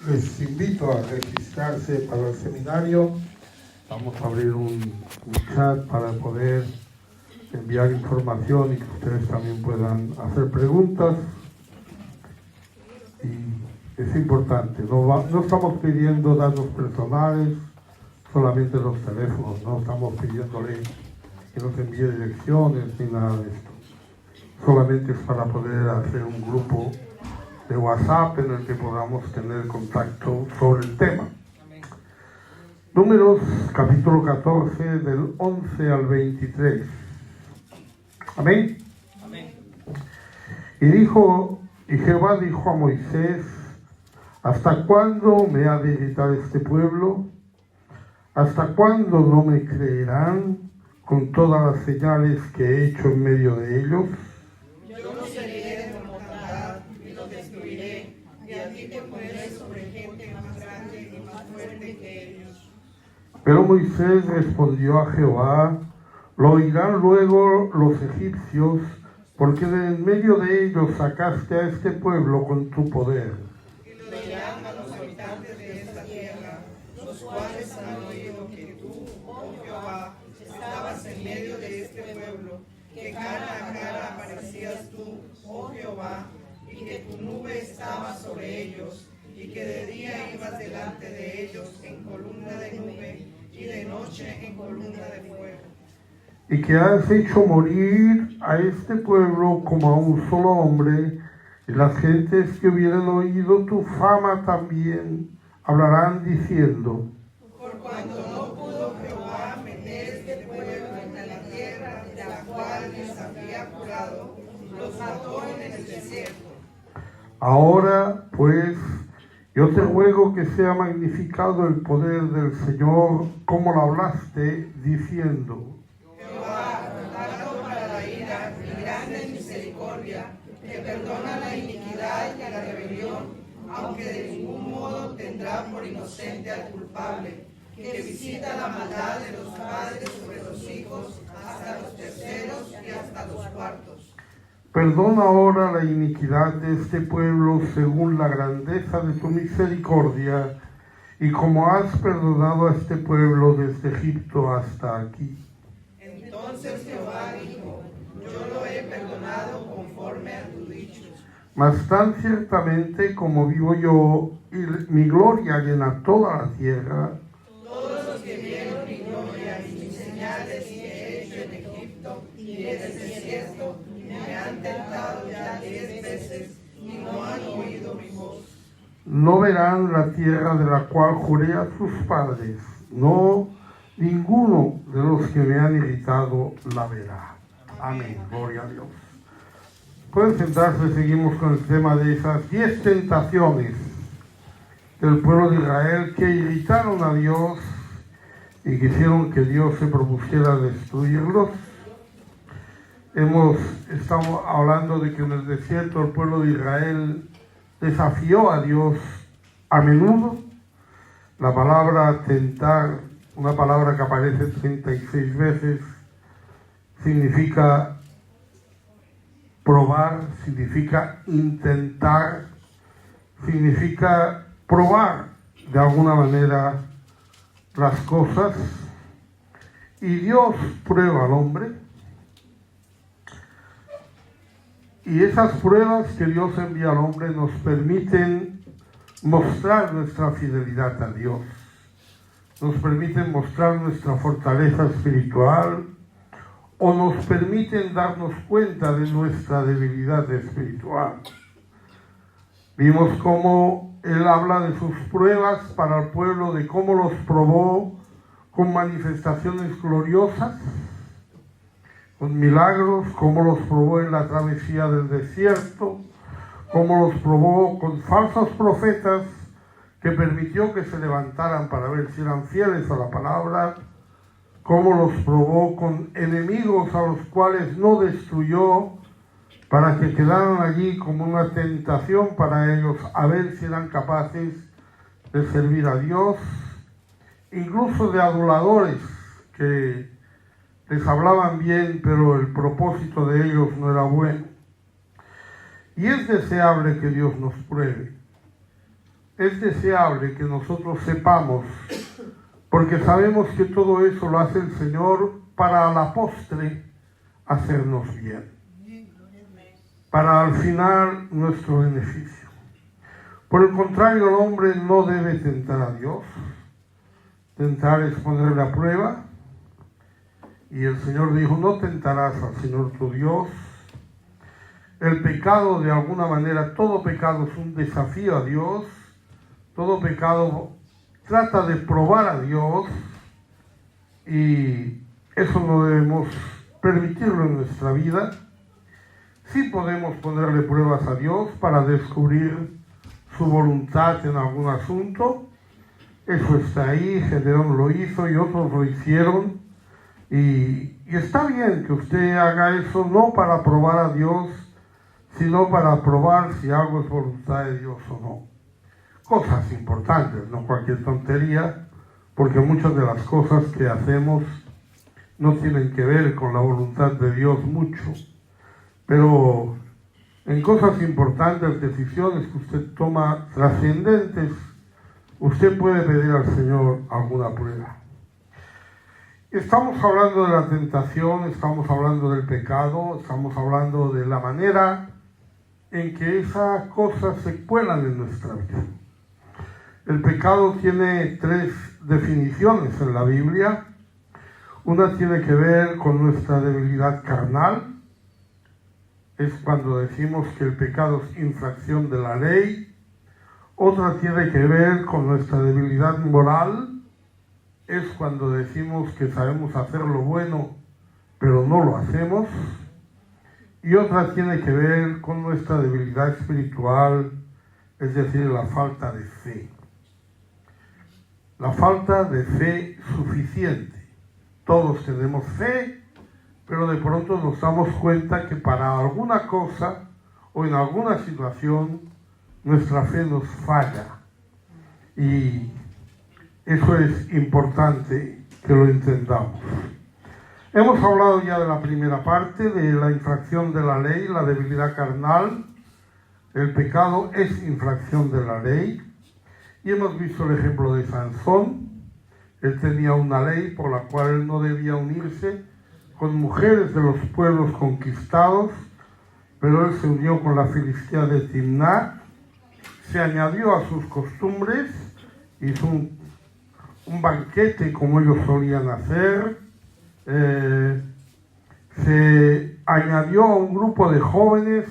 Les invito a registrarse para el seminario. Vamos a abrir un chat para poder enviar información y que ustedes también puedan hacer preguntas. Y es importante, no estamos pidiendo datos personales, solamente los teléfonos, no estamos pidiéndole que nos envíe direcciones ni nada de esto. Solamente es para poder hacer un grupo de WhatsApp en el que podamos tener contacto sobre el tema. Números, capítulo 14, del 11 al 23. Amén. Amén. Y Jehová dijo a Moisés: ¿hasta cuándo me ha de irritar este pueblo? ¿Hasta cuándo no me creerán con todas las señales que he hecho en medio de ellos? Yo los heriré de mortandad y los destruiré, y a ti te pondré sobre gente más grande y más fuerte que ellos. Pero Moisés respondió a Jehová: lo oirán luego los egipcios, porque de en medio de ellos sacaste a este pueblo con tu poder. Y lo dirán a los habitantes de esta tierra, los cuales han oído que tú, oh Jehová, estabas en medio de este pueblo, que cara a cara aparecías tú, oh Jehová, y que tu nube estaba sobre ellos, y que de día ibas delante de ellos en columna de nube, y de noche en columna de fuego. Y que has hecho morir a este pueblo como a un solo hombre, y las gentes que hubieran oído tu fama también hablarán diciendo: Por cuanto no pudo Jehová meter este pueblo en la tierra de la cual les había jurado, los mató en el desierto. ahora pues yo te ruego que sea magnificado el poder del Señor, como lo hablaste, diciendo: Jehová, tardo para la ira y grande en misericordia, que perdona la iniquidad y la rebelión, aunque de ningún modo tendrá por inocente al culpable, que visita la maldad de los padres sobre los hijos, hasta los terceros y hasta los cuartos. Perdona ahora la iniquidad de este pueblo según la grandeza de tu misericordia, y como has perdonado a este pueblo desde Egipto hasta aquí. Entonces Jehová dijo: yo lo he perdonado conforme a tu dicho. Mas tan ciertamente como vivo yo, y mi gloria llena toda la tierra, Todos los que vieron mi gloria y mis señales que he hecho en Egipto y en el desierto, me han tentado ya 10 veces y no han oído mi voz. no verán la tierra de la cual juré a sus padres, no, ninguno de los que me han irritado la verá. Amén, gloria a Dios. Pueden sentarse, seguimos con el tema de esas 10 tentaciones del pueblo de Israel que irritaron a Dios y quisieron que Dios se propusiera destruirlos. Estamos hablando de que en el desierto el pueblo de Israel desafió a Dios a menudo. La palabra tentar, una palabra que aparece 36 veces, significa probar, significa intentar, significa probar de alguna manera las cosas. Y Dios prueba al hombre. Y esas pruebas que Dios envía al hombre nos permiten mostrar nuestra fidelidad a Dios. Nos permiten mostrar nuestra fortaleza espiritual o nos permiten darnos cuenta de nuestra debilidad espiritual. Vimos cómo Él habla de sus pruebas para el pueblo, de cómo los probó con manifestaciones gloriosas, con milagros, cómo los probó en la travesía del desierto, cómo los probó con falsos profetas que permitió que se levantaran para ver si eran fieles a la palabra, cómo los probó con enemigos a los cuales no destruyó para que quedaran allí como una tentación para ellos a ver si eran capaces de servir a Dios, incluso de aduladores que les hablaban bien, pero el propósito de ellos no era bueno. Y es deseable que Dios nos pruebe. es deseable que nosotros sepamos, porque sabemos que todo eso lo hace el Señor para a la postre hacernos bien, para al final nuestro beneficio. Por el contrario, el hombre no debe tentar a Dios. Tentar es ponerle a prueba. Y el Señor dijo, no tentarás al Señor tu Dios. El pecado, de alguna manera, todo pecado es un desafío a Dios. Todo pecado trata de probar a Dios. Y eso no debemos permitirlo en nuestra vida. Sí podemos ponerle pruebas a Dios para descubrir su voluntad en algún asunto. Eso está ahí, Gedeón lo hizo y otros lo hicieron. Y está bien que usted haga eso, no para probar a Dios, sino para probar si algo es voluntad de Dios o no. Cosas importantes, no cualquier tontería, porque muchas de las cosas que hacemos no tienen que ver con la voluntad de Dios mucho. Pero en cosas importantes, decisiones que usted toma trascendentes, usted puede pedir al Señor alguna prueba. Estamos hablando de la tentación, estamos hablando del pecado, estamos hablando de la manera en que esas cosas se cuelan en nuestra vida. El pecado tiene 3 definiciones en la Biblia. Una tiene que ver con nuestra debilidad carnal. Es cuando decimos que el pecado es infracción de la ley. Otra tiene que ver con nuestra debilidad moral. Es cuando decimos que sabemos hacer lo bueno, pero no lo hacemos. Y otra tiene que ver con nuestra debilidad espiritual, es decir, la falta de fe. La falta de fe suficiente. Todos tenemos fe, pero de pronto nos damos cuenta que para alguna cosa o en alguna situación nuestra fe nos falla. Y eso es importante que lo entendamos. Hemos hablado ya de la primera parte, de la infracción de la ley, la debilidad carnal. El pecado es infracción de la ley. Y hemos visto el ejemplo de Sansón. Él tenía una ley por la cual él no debía unirse con mujeres de los pueblos conquistados, pero él se unió con la filistea de Timná, se añadió a sus costumbres, hizo un banquete como ellos solían hacer, se añadió a un grupo de jóvenes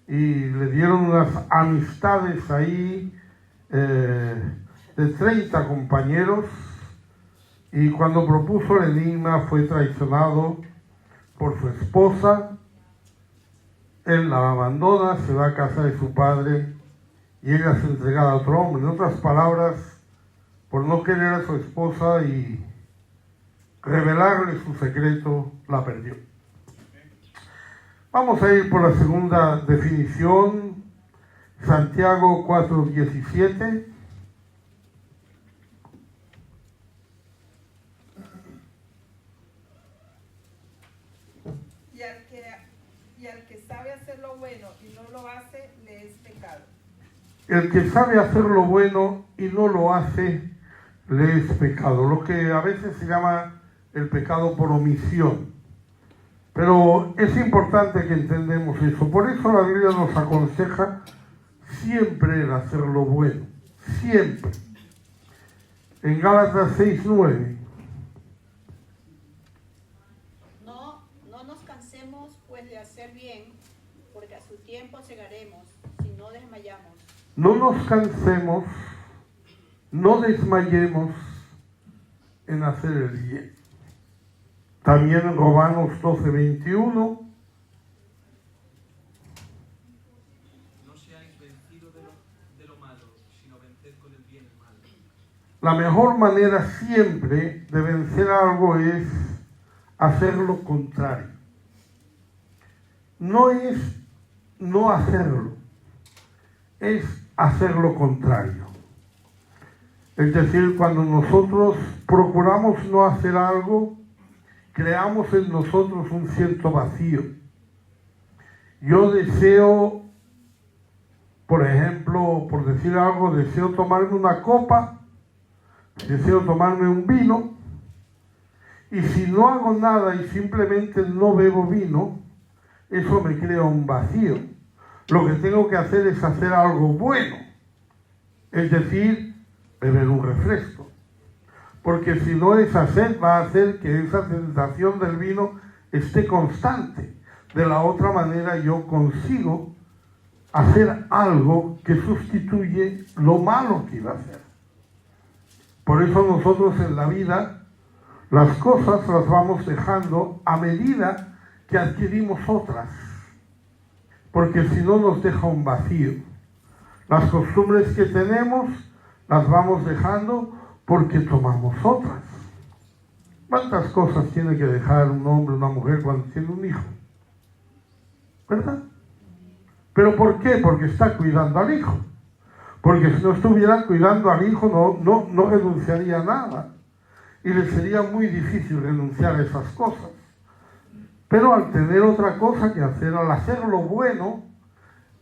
y le dieron unas amistades ahí de 30 compañeros, y cuando propuso el enigma fue traicionado por su esposa. Él la abandona, se va a casa de su padre y ella es entregada a otro hombre. En otras palabras, por no querer a su esposa y revelarle su secreto, la perdió. Vamos a ir por la segunda definición, Santiago 4:17. Y al que sabe hacer lo bueno y no lo hace, le es pecado. El que sabe hacer lo bueno y no lo hace, le es pecado. Lo que a veces se llama el pecado por omisión. Pero es importante que entendamos eso. Por eso la Biblia nos aconseja siempre el hacer lo bueno. Siempre. En Gálatas 6:9. No nos cansemos pues de hacer bien, porque a su tiempo llegaremos, si no desmayamos. No nos cansemos, no desmayemos en hacer el bien. También en Romanos 12:21. No seáis vencidos de lo malo, sino venced con el bien el mal. La mejor manera siempre de vencer algo es hacer lo contrario. No es no hacerlo, es hacer lo contrario. Es decir, cuando nosotros procuramos no hacer algo, creamos en nosotros un cierto vacío. Yo deseo Por ejemplo, por decir algo, deseo tomarme una copa, deseo tomarme un vino, y si no hago nada y simplemente no bebo vino, eso me crea un vacío. Lo que tengo que hacer es hacer algo bueno, es decir, beber un refresco. Porque si no, esa sed va a hacer que esa sensación del vino esté constante. De la otra manera yo consigo hacer algo que sustituye lo malo que iba a hacer. Por eso nosotros en la vida las cosas las vamos dejando a medida que adquirimos otras, porque si no nos deja un vacío. Las costumbres que tenemos las vamos dejando porque tomamos otras. ¿Cuántas cosas tiene que dejar un hombre o una mujer cuando tiene un hijo? ¿Verdad? ¿Pero por qué? Porque está cuidando al hijo. Porque si no estuviera cuidando al hijo no renunciaría a nada. Y le sería muy difícil renunciar a esas cosas. Pero al tener otra cosa que hacer, al hacer lo bueno,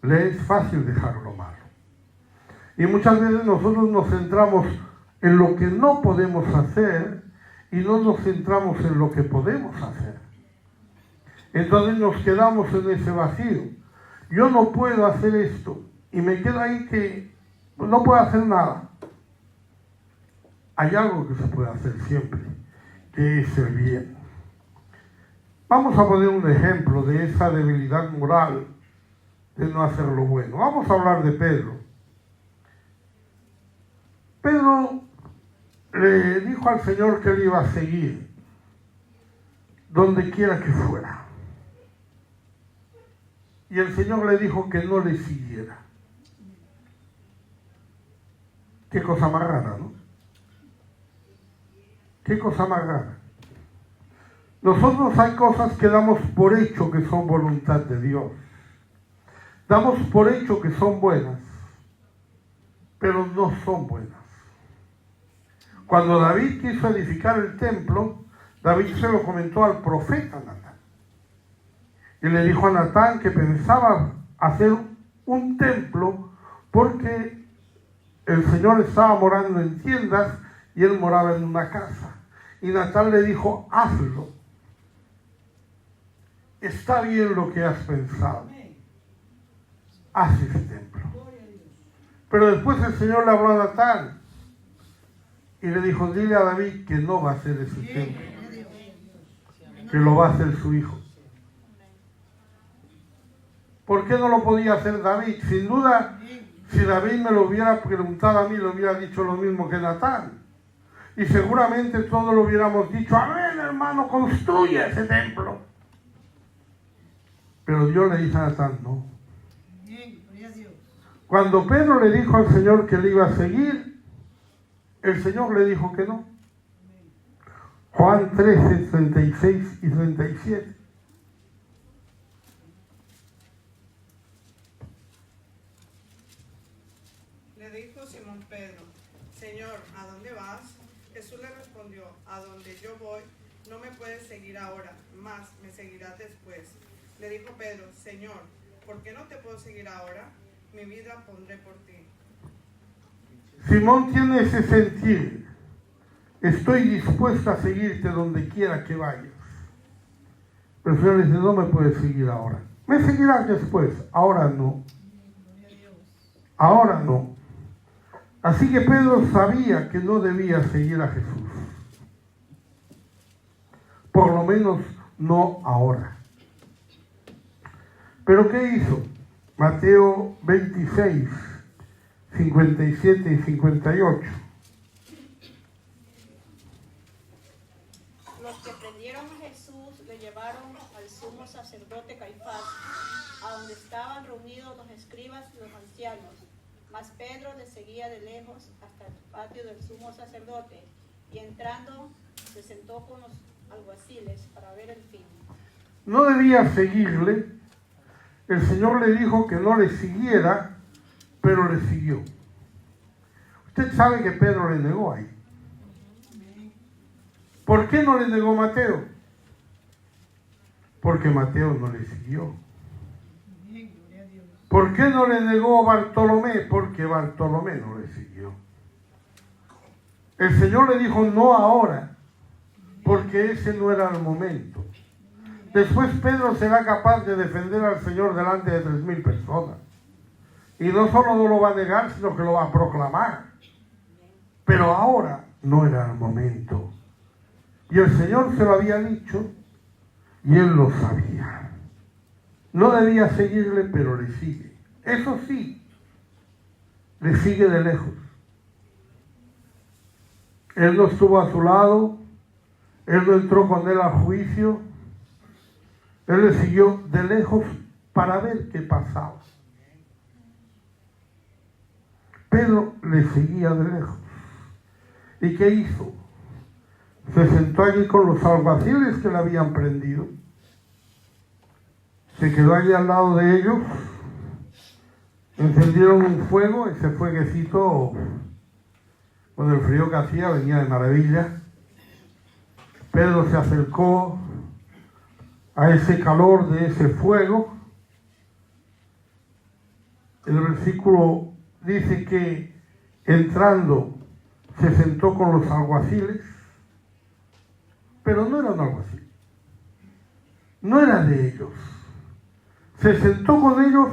le es fácil dejar lo malo. Y muchas veces nosotros nos centramos en lo que no podemos hacer y no nos centramos en lo que podemos hacer. Entonces nos quedamos en ese vacío. Yo no puedo hacer esto y me quedo ahí que no puedo hacer nada. Hay algo que se puede hacer siempre, que es el bien. Vamos a poner un ejemplo de esa debilidad moral de no hacer lo bueno. Vamos a hablar de Pedro. Pedro le dijo al Señor que él iba a seguir donde quiera que fuera. Y el Señor le dijo que no le siguiera. Qué cosa más rara, ¿no? Qué cosa más rara. Nosotros hay cosas que damos por hecho que son voluntad de Dios. Damos por hecho que son buenas, pero no son buenas. Cuando David quiso edificar el templo, David se lo comentó al profeta Natán. Y le dijo a Natán que pensaba hacer un templo porque el Señor estaba morando en tiendas y él moraba en una casa. Y Natán le dijo, hazlo. Está bien lo que has pensado. Haz ese templo. Pero después el Señor le habló a Natán y le dijo, dile a David que no va a hacer ese templo, que lo va a hacer su hijo. ¿Por qué no lo podía hacer David? Sin duda, si David me lo hubiera preguntado a mí, le hubiera dicho lo mismo que Natán. Y seguramente todos lo hubiéramos dicho, amén, hermano, construye ese templo. Pero Dios le dijo a Natán, no. Cuando Pedro le dijo al Señor que le iba a seguir, el Señor le dijo que no. Juan 13, 36 y 37. Le dijo Simón Pedro, Señor, ¿a dónde vas? Jesús le respondió, a donde yo voy, no me puedes seguir ahora, mas me seguirás después. Le dijo Pedro, Señor, ¿por qué no te puedo seguir ahora? Mi vida pondré por ti. Simón tiene ese sentir. Estoy dispuesto a seguirte donde quiera que vayas. Pero el Señor le dice, no me puedes seguir ahora. Me seguirás después. Ahora no. Ahora no. Así que Pedro sabía que no debía seguir a Jesús. Por lo menos no ahora. ¿Pero qué hizo? Mateo 26, 57 y 58. Los que prendieron a Jesús le llevaron al sumo sacerdote Caifás, a donde estaban reunidos los escribas y los ancianos. Mas Pedro le seguía de lejos hasta el patio del sumo sacerdote, y entrando se sentó con los alguaciles para ver el fin. No debía seguirle. El Señor le dijo que no le siguiera, pero le siguió. Usted sabe que Pedro le negó ahí. ¿Por qué no le negó Mateo? Porque Mateo no le siguió. ¿Por ¿Por qué no le negó Bartolomé? Porque Bartolomé no le siguió. El Señor le dijo no ahora, porque ese no era el momento. Después Pedro será capaz de defender al Señor delante de 3.000 personas. Y no solo no lo va a negar, sino que lo va a proclamar. Pero ahora no era el momento. Y el Señor se lo había dicho y él lo sabía. No debía seguirle, pero le sigue. Eso sí, le sigue de lejos. Él no estuvo a su lado, él no entró con él al juicio, él le siguió de lejos para ver qué pasaba. Pedro le seguía de lejos. ¿Y qué hizo? Se sentó allí con los alguaciles que le habían prendido. Se quedó allí al lado de ellos. Encendieron un fuego, ese fueguecito, con el frío que hacía, venía de maravilla. Pedro se acercó a ese calor de ese fuego. El versículo dice que entrando se sentó con los alguaciles, pero no era un alguacil, no era de ellos. Se sentó con ellos,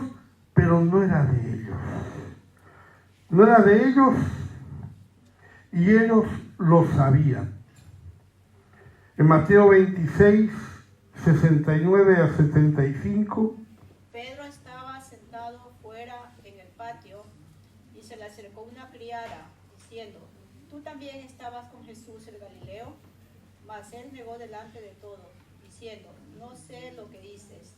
pero no era de ellos. No era de ellos y ellos lo sabían. En Mateo 26, 69 a 75. Pedro estaba sentado fuera en el patio y se le acercó una criada diciendo: ¿Tú también estabas con Jesús el Galileo? Mas él negó delante de todos, diciendo: No sé lo que dices.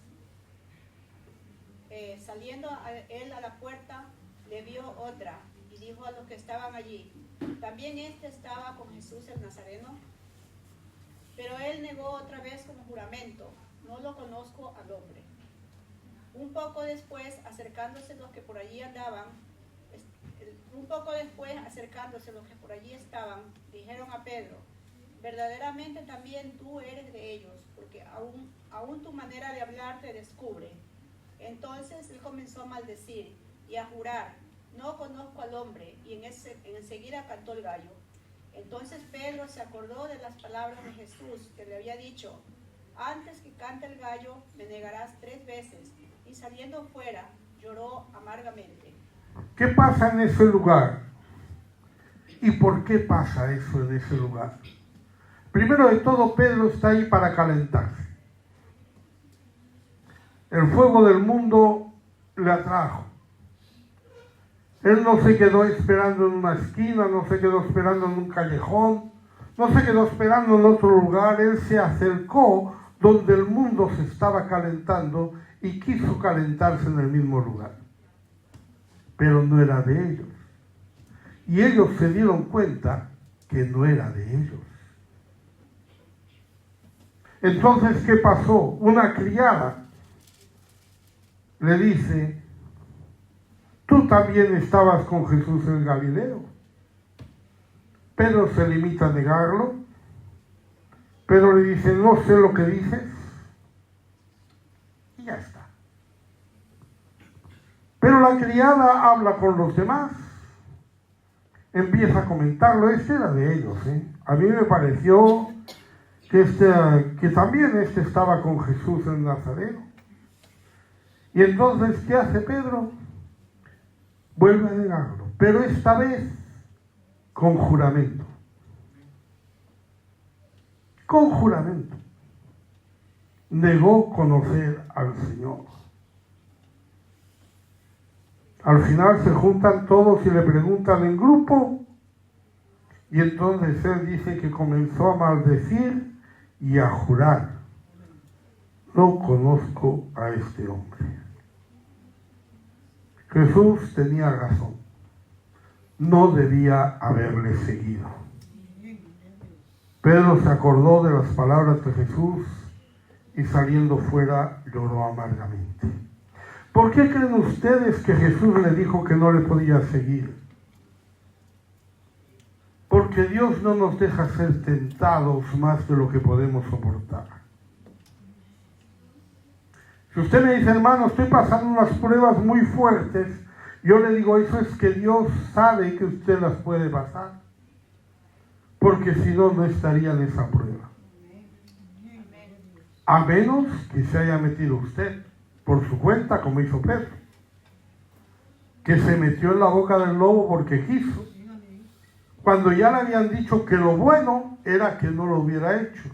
Saliendo él a la puerta, le vio otra y dijo a los que estaban allí: ¿También este estaba con Jesús el Nazareno? Pero él negó otra vez con juramento: No lo conozco al hombre. Un poco después, acercándose los que por allí estaban, dijeron a Pedro: Verdaderamente también tú eres de ellos, porque aún tu manera de hablar te descubre. Entonces él comenzó a maldecir y a jurar: No conozco al hombre, y enseguida cantó el gallo. Entonces Pedro se acordó de las palabras de Jesús, que le había dicho: Antes que cante el gallo, me negarás 3 veces. Y saliendo fuera, lloró amargamente. ¿Qué pasa en ese lugar? ¿Y por qué pasa eso en ese lugar? Primero de todo, Pedro está ahí para calentarse. El fuego del mundo le atrajo. Él no se quedó esperando en una esquina, no se quedó esperando en un callejón, no se quedó esperando en otro lugar. Él se acercó donde el mundo se estaba calentando y quiso calentarse en el mismo lugar. Pero no era de ellos. Y ellos se dieron cuenta que no era de ellos. Entonces, ¿qué pasó? Una criada le dice: Tú también estabas con Jesús el Galileo. Pedro se limita a negarlo. Pedro le dice: No sé lo que dices. Y ya está. Pero la criada habla con los demás. Empieza a comentarlo. Este era de ellos, A mí me pareció que también estaba con Jesús el Nazareno. Y entonces, ¿qué hace Pedro? Vuelve a negarlo, pero esta vez con juramento. Con juramento. Negó conocer al Señor. Al final se juntan todos y le preguntan en grupo, y entonces él dice que comenzó a maldecir y a jurar: No conozco a este hombre. Jesús tenía razón. No debía haberle seguido. Pedro se acordó de las palabras de Jesús y saliendo fuera lloró amargamente. ¿Por qué creen ustedes que Jesús le dijo que no le podía seguir? Porque Dios no nos deja ser tentados más de lo que podemos soportar. Si usted me dice, hermano, estoy pasando unas pruebas muy fuertes, yo le digo, eso es que Dios sabe que usted las puede pasar. Porque si no, no estaría en esa prueba. A menos que se haya metido usted por su cuenta, como hizo Pedro, que se metió en la boca del lobo porque quiso, cuando ya le habían dicho que lo bueno era que no lo hubiera hecho.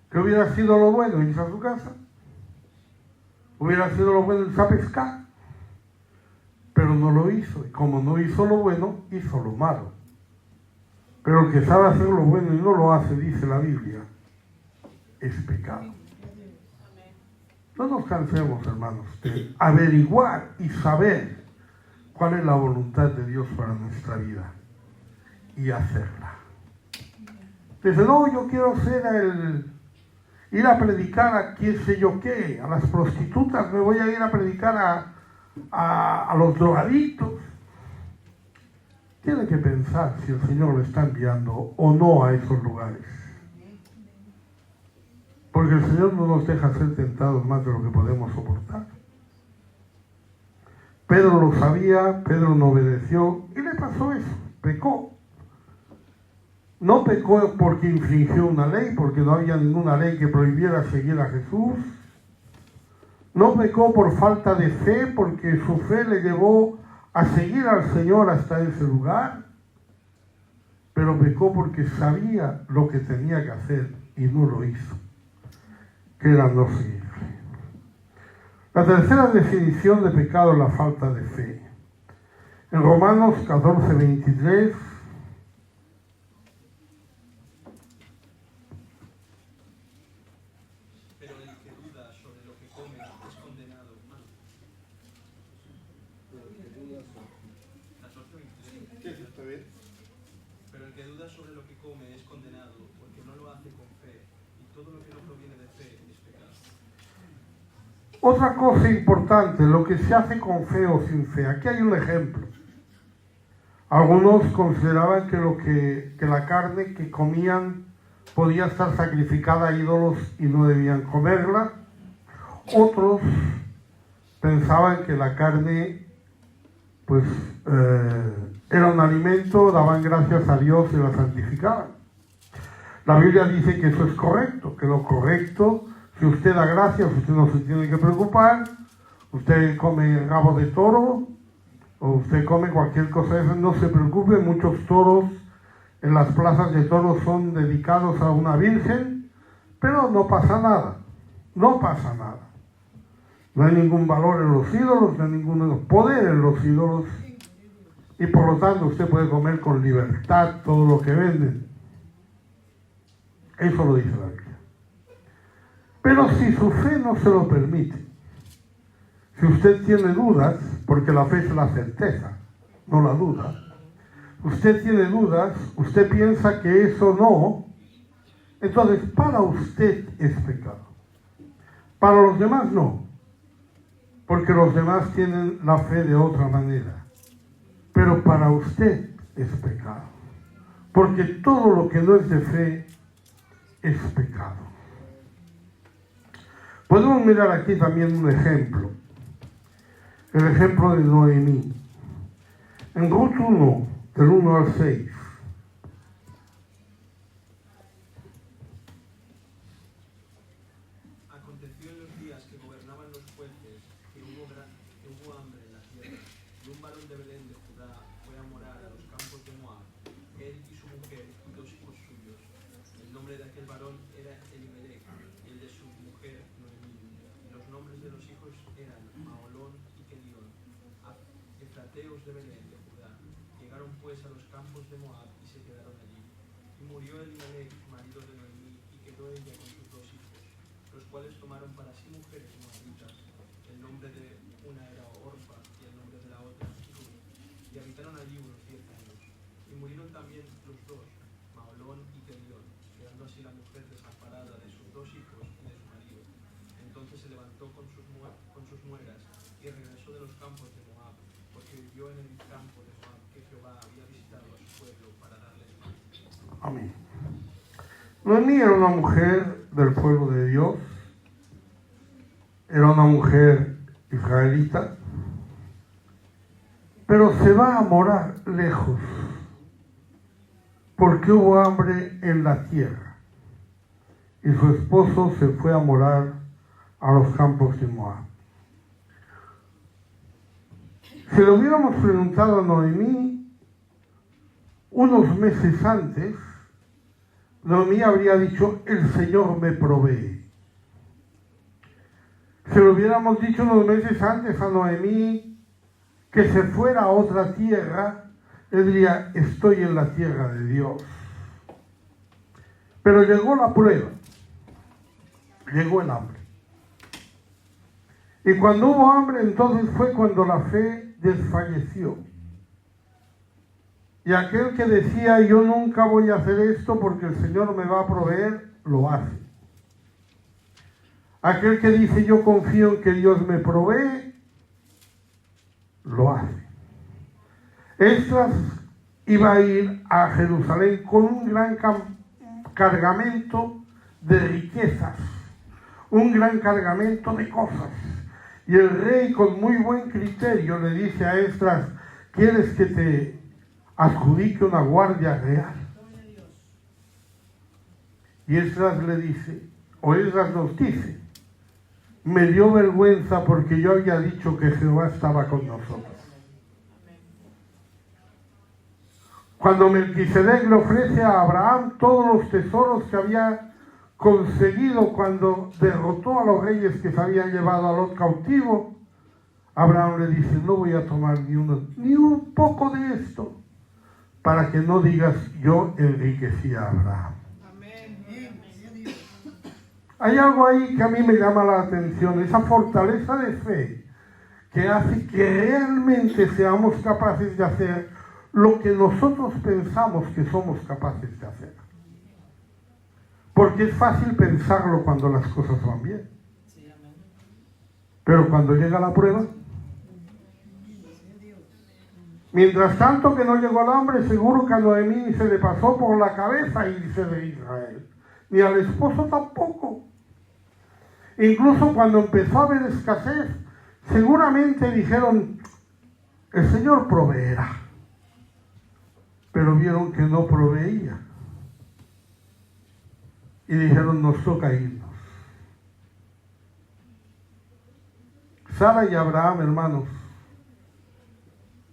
¿Qué hubiera sido lo bueno? Irse a su casa. Hubiera sido lo bueno irse a pescar. Pero no lo hizo. Y como no hizo lo bueno, hizo lo malo. Pero el que sabe hacer lo bueno y no lo hace, dice la Biblia, es pecado. No nos cansemos, hermanos, de averiguar y saber cuál es la voluntad de Dios para nuestra vida y hacerla. Dice, no, yo quiero ir a predicar a quién sé yo qué, a las prostitutas, me voy a ir a predicar a los drogadictos. Tiene que pensar si el Señor le está enviando o no a esos lugares. Porque el Señor no nos deja ser tentados más de lo que podemos soportar. Pedro lo sabía, Pedro no obedeció y le pasó eso, pecó. No pecó porque infringió una ley, porque no había ninguna ley que prohibiera seguir a Jesús. No pecó por falta de fe, porque su fe le llevó a seguir al Señor hasta ese lugar. Pero pecó porque sabía lo que tenía que hacer y no lo hizo, que era no seguirle. La tercera definición de pecado es la falta de fe. En Romanos 14:23, pero el que duda sobre lo que come es condenado. Pero el que duda sobre lo que come es condenado, porque no lo hace con fe, y todo lo que no proviene de fe es pecado. otra cosa importante, lo que se hace con fe o sin fe. Aquí hay un ejemplo. Algunos consideraban que la carne que comían podía estar sacrificada a ídolos y no debían comerla. Otros pensaban que la carne pues era un alimento, daban gracias a Dios y la santificaban. La Biblia dice que eso es correcto, que lo correcto, si usted da gracias, usted no se tiene que preocupar. Usted come rabo de toro o usted come cualquier cosa de eso, no se preocupe. Muchos toros en las plazas de toros son dedicados a una virgen, pero no pasa nada, no pasa nada. No hay ningún valor en los ídolos, no hay ningún poder en los ídolos, y por lo tanto usted puede comer con libertad todo lo que venden. Eso lo dice la Biblia. Pero si su fe no se lo permite, si usted tiene dudas, porque la fe es la certeza, no la duda, usted tiene dudas, usted piensa que eso no, entonces para usted es pecado. Para los demás no, porque los demás tienen la fe de otra manera. Pero para usted es pecado, porque todo lo que no es de fe es pecado. Podemos mirar aquí también un ejemplo, el ejemplo de Noemí. En Ruth 1, del 1 al 6, Aconteció en los días que gobernaban los jueces que hubo hambre en la tierra, y un varón de Belén de Judá fue a morar a los campos de Moab, él y su mujer y 2 hijos suyos. El nombre de aquel varón era Elimelech, y el de su mujer Noemí. Los nombres de los hijos eran Maolón y Kelión, efrateos de Belén de Judá. Llegaron pues a los campos de Moab y se quedaron allí. Y murió Elimelech, marido de Noemí, y quedó ella con sus 2 hijos, los cuales tomaron para sí mujeres moabitas. El nombre de una era Orfa y el nombre de la otra Ruth. Y habitaron allí unos 10 años. Y murieron también los 2, Maolón y Kelión, quedando así la mujer desamparada de sus 2 hijos y de su marido. Entonces se levantó con sus nueras y regresó de los campos de Moab, porque vivió en el campo de Moab que Jehová había visitado a su pueblo para darles paz. amén. Noemí era una mujer del pueblo de Dios, era una mujer israelita, pero se va a morar lejos porque hubo hambre en la tierra y su esposo se fue a morar a los campos de Moab. Si le hubiéramos preguntado a Noemí unos meses antes, Noemí habría dicho: el Señor me provee. Si le hubiéramos dicho unos meses antes a Noemí que se fuera a otra tierra, él diría: estoy en la tierra de Dios. Pero llegó la prueba, llegó el hambre. Y cuando hubo hambre, entonces fue cuando la fe desfalleció. Y aquel que decía: yo nunca voy a hacer esto porque el Señor me va a proveer, lo hace. Aquel que dice: yo confío en que Dios me provee, lo hace. Esdras iba a ir a Jerusalén con un gran cargamento de riquezas, un gran cargamento de cosas. Y el rey, con muy buen criterio, le dice a Esdras: ¿quieres que te adjudique una guardia real? Y Esdras le dice, o Esdras nos dice: me dio vergüenza porque yo había dicho que Jehová estaba con nosotros. Cuando Melquisedec le ofrece a Abraham todos los tesoros que había conseguido cuando derrotó a los reyes que se habían llevado a Lot cautivo, Abraham le dice: no voy a tomar ni un poco de esto, para que no digas yo enriquecí a Abraham. Hay algo ahí que a mí me llama la atención, esa fortaleza de fe que hace que realmente seamos capaces de hacer lo que nosotros pensamos que somos capaces de hacer. Porque es fácil pensarlo cuando las cosas van bien. Pero cuando llega la prueba, mientras tanto que no llegó el hambre, seguro que a Noemí se le pasó por la cabeza irse de Israel. Ni al esposo tampoco. Incluso cuando empezó a haber escasez, seguramente dijeron: el Señor proveerá. Pero vieron que no proveía. Y dijeron: nos toca irnos. Sara y Abraham, hermanos,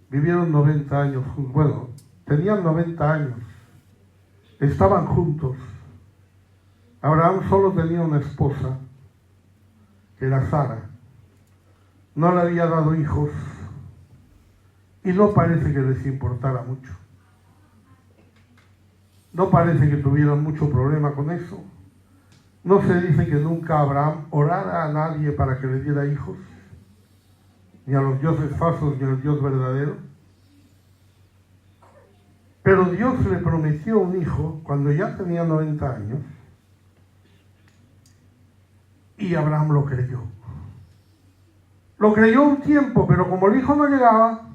vivieron 90 años. Bueno, tenían 90 años. Estaban juntos. Abraham solo tenía una esposa, que era Sara. No le había dado hijos y no parece que les importara mucho. No parece que tuvieran mucho problema con eso. No se dice que nunca Abraham orara a nadie para que le diera hijos, ni a los dioses falsos ni al Dios verdadero. Pero Dios le prometió un hijo cuando ya tenía 90 años. Y Abraham lo creyó. Lo creyó un tiempo, pero como el hijo no llegaba,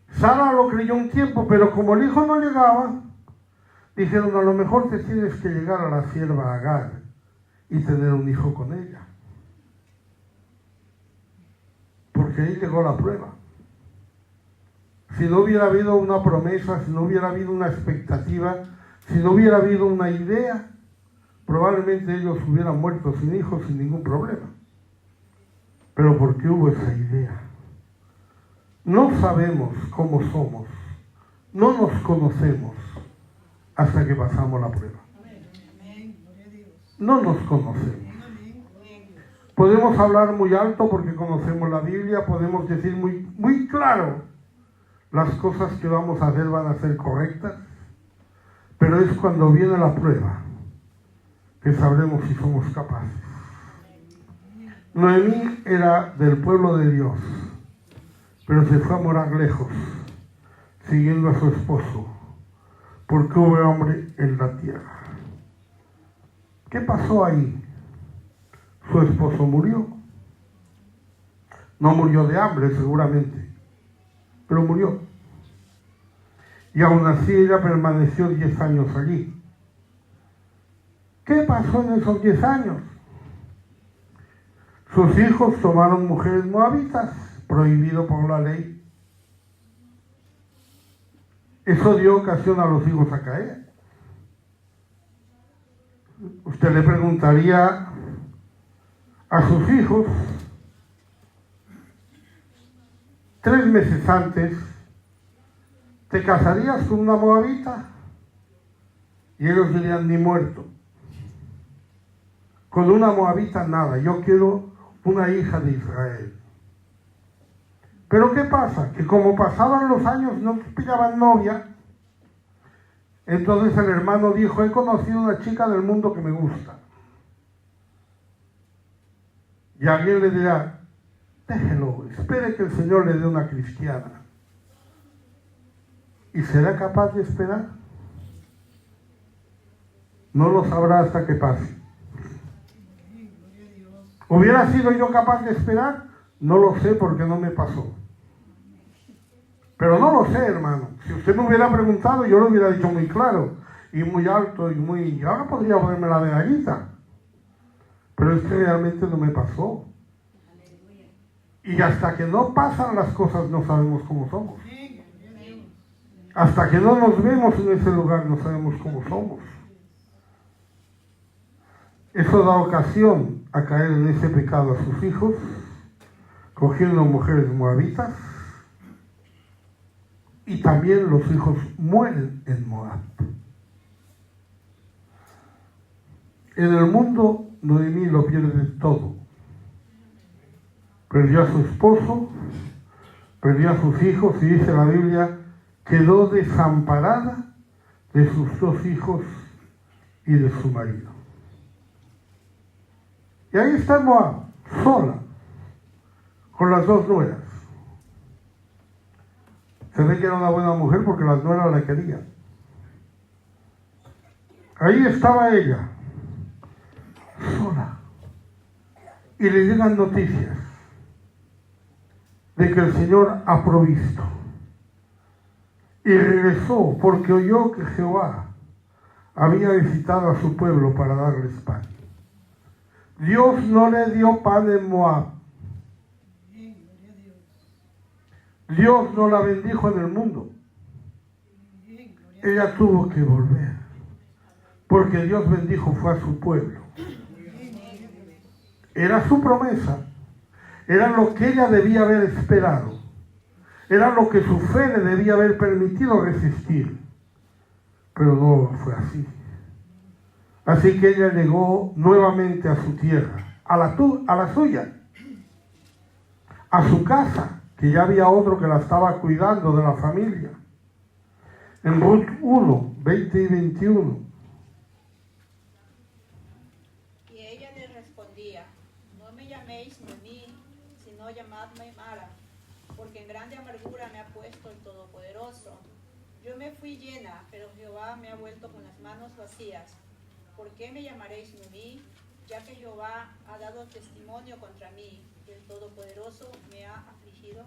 Sara lo creyó un tiempo, pero como el hijo no llegaba, dijeron: a lo mejor te tienes que llegar a la sierva Agar y tener un hijo con ella. Porque ahí llegó la prueba. Si no hubiera habido una promesa, si no hubiera habido una expectativa, si no hubiera habido una idea, probablemente ellos hubieran muerto sin hijos sin ningún problema. Pero porque hubo esa idea. No sabemos cómo somos, no nos conocemos hasta que pasamos la prueba. No nos conocemos. Podemos hablar muy alto porque conocemos la Biblia, podemos decir muy claro las cosas que vamos a hacer van a ser correctas, pero es cuando viene la prueba que sabremos si somos capaces. Noemí era del pueblo de Dios, pero se fue a morar lejos, siguiendo a su esposo, porque hubo hambre en la tierra. ¿Qué pasó ahí? Su esposo murió. No murió de hambre, seguramente, pero murió. Y aún así ella permaneció 10 años allí. ¿Qué pasó en esos 10 años? Sus hijos tomaron mujeres moabitas, prohibido por la ley. Eso dio ocasión a los hijos a caer. Usted le preguntaría a sus hijos 3 meses antes, ¿te casarías con una moabita? Y ellos dirían, ni muerto. Con una moabita nada, yo quiero una hija de Israel. Pero ¿qué pasa? Que como pasaban los años no pillaban novia, entonces el hermano dijo, he conocido una chica del mundo que me gusta. Y alguien le dirá, déjelo, espere que el Señor le dé una cristiana. ¿Y será capaz de esperar? No lo sabrá hasta que pase. ¿Hubiera sido yo capaz de esperar? No lo sé porque no me pasó. Pero no lo sé, hermano. Si usted me hubiera preguntado, yo lo hubiera dicho muy claro, y muy alto, y muy... Ahora podría ponerme la medallita. Pero es que realmente no me pasó. Y hasta que no pasan las cosas no sabemos cómo somos. Hasta que no nos vemos en ese lugar no sabemos cómo somos. Eso da ocasión a caer en ese pecado a sus hijos, cogiendo mujeres moabitas, y también los hijos mueren en Moab. En el mundo, Noemí lo pierde todo. Perdió a su esposo, perdió a sus hijos, y dice la Biblia, quedó desamparada de sus 2 hijos y de su marido. Y ahí está Moab, sola, con las 2 nueras. Se ve que era una buena mujer porque las nueras la querían. Ahí estaba ella, sola. Y le llegan noticias de que el Señor ha provisto. Y regresó porque oyó que Jehová había visitado a su pueblo para darles pan. Dios no le dio pan en Moab. Dios no la bendijo en el mundo. Ella tuvo que volver, porque Dios bendijo fue a su pueblo. Era su promesa, era lo que ella debía haber esperado, era lo que su fe le debía haber permitido resistir, pero no fue así. Así que ella llegó nuevamente a su tierra, a la suya, a su casa, que ya había otro que la estaba cuidando de la familia. En Ruth 1, 20 y 21. Y ella le respondía, no me llaméis Noemí, sino llamadme Mara, porque en grande amargura me ha puesto el Todopoderoso. Yo me fui llena, pero Jehová me ha vuelto con las manos vacías. ¿Por qué me llamaréis Noemí? Ya que Jehová ha dado testimonio contra mí, y el Todopoderoso me ha afligido.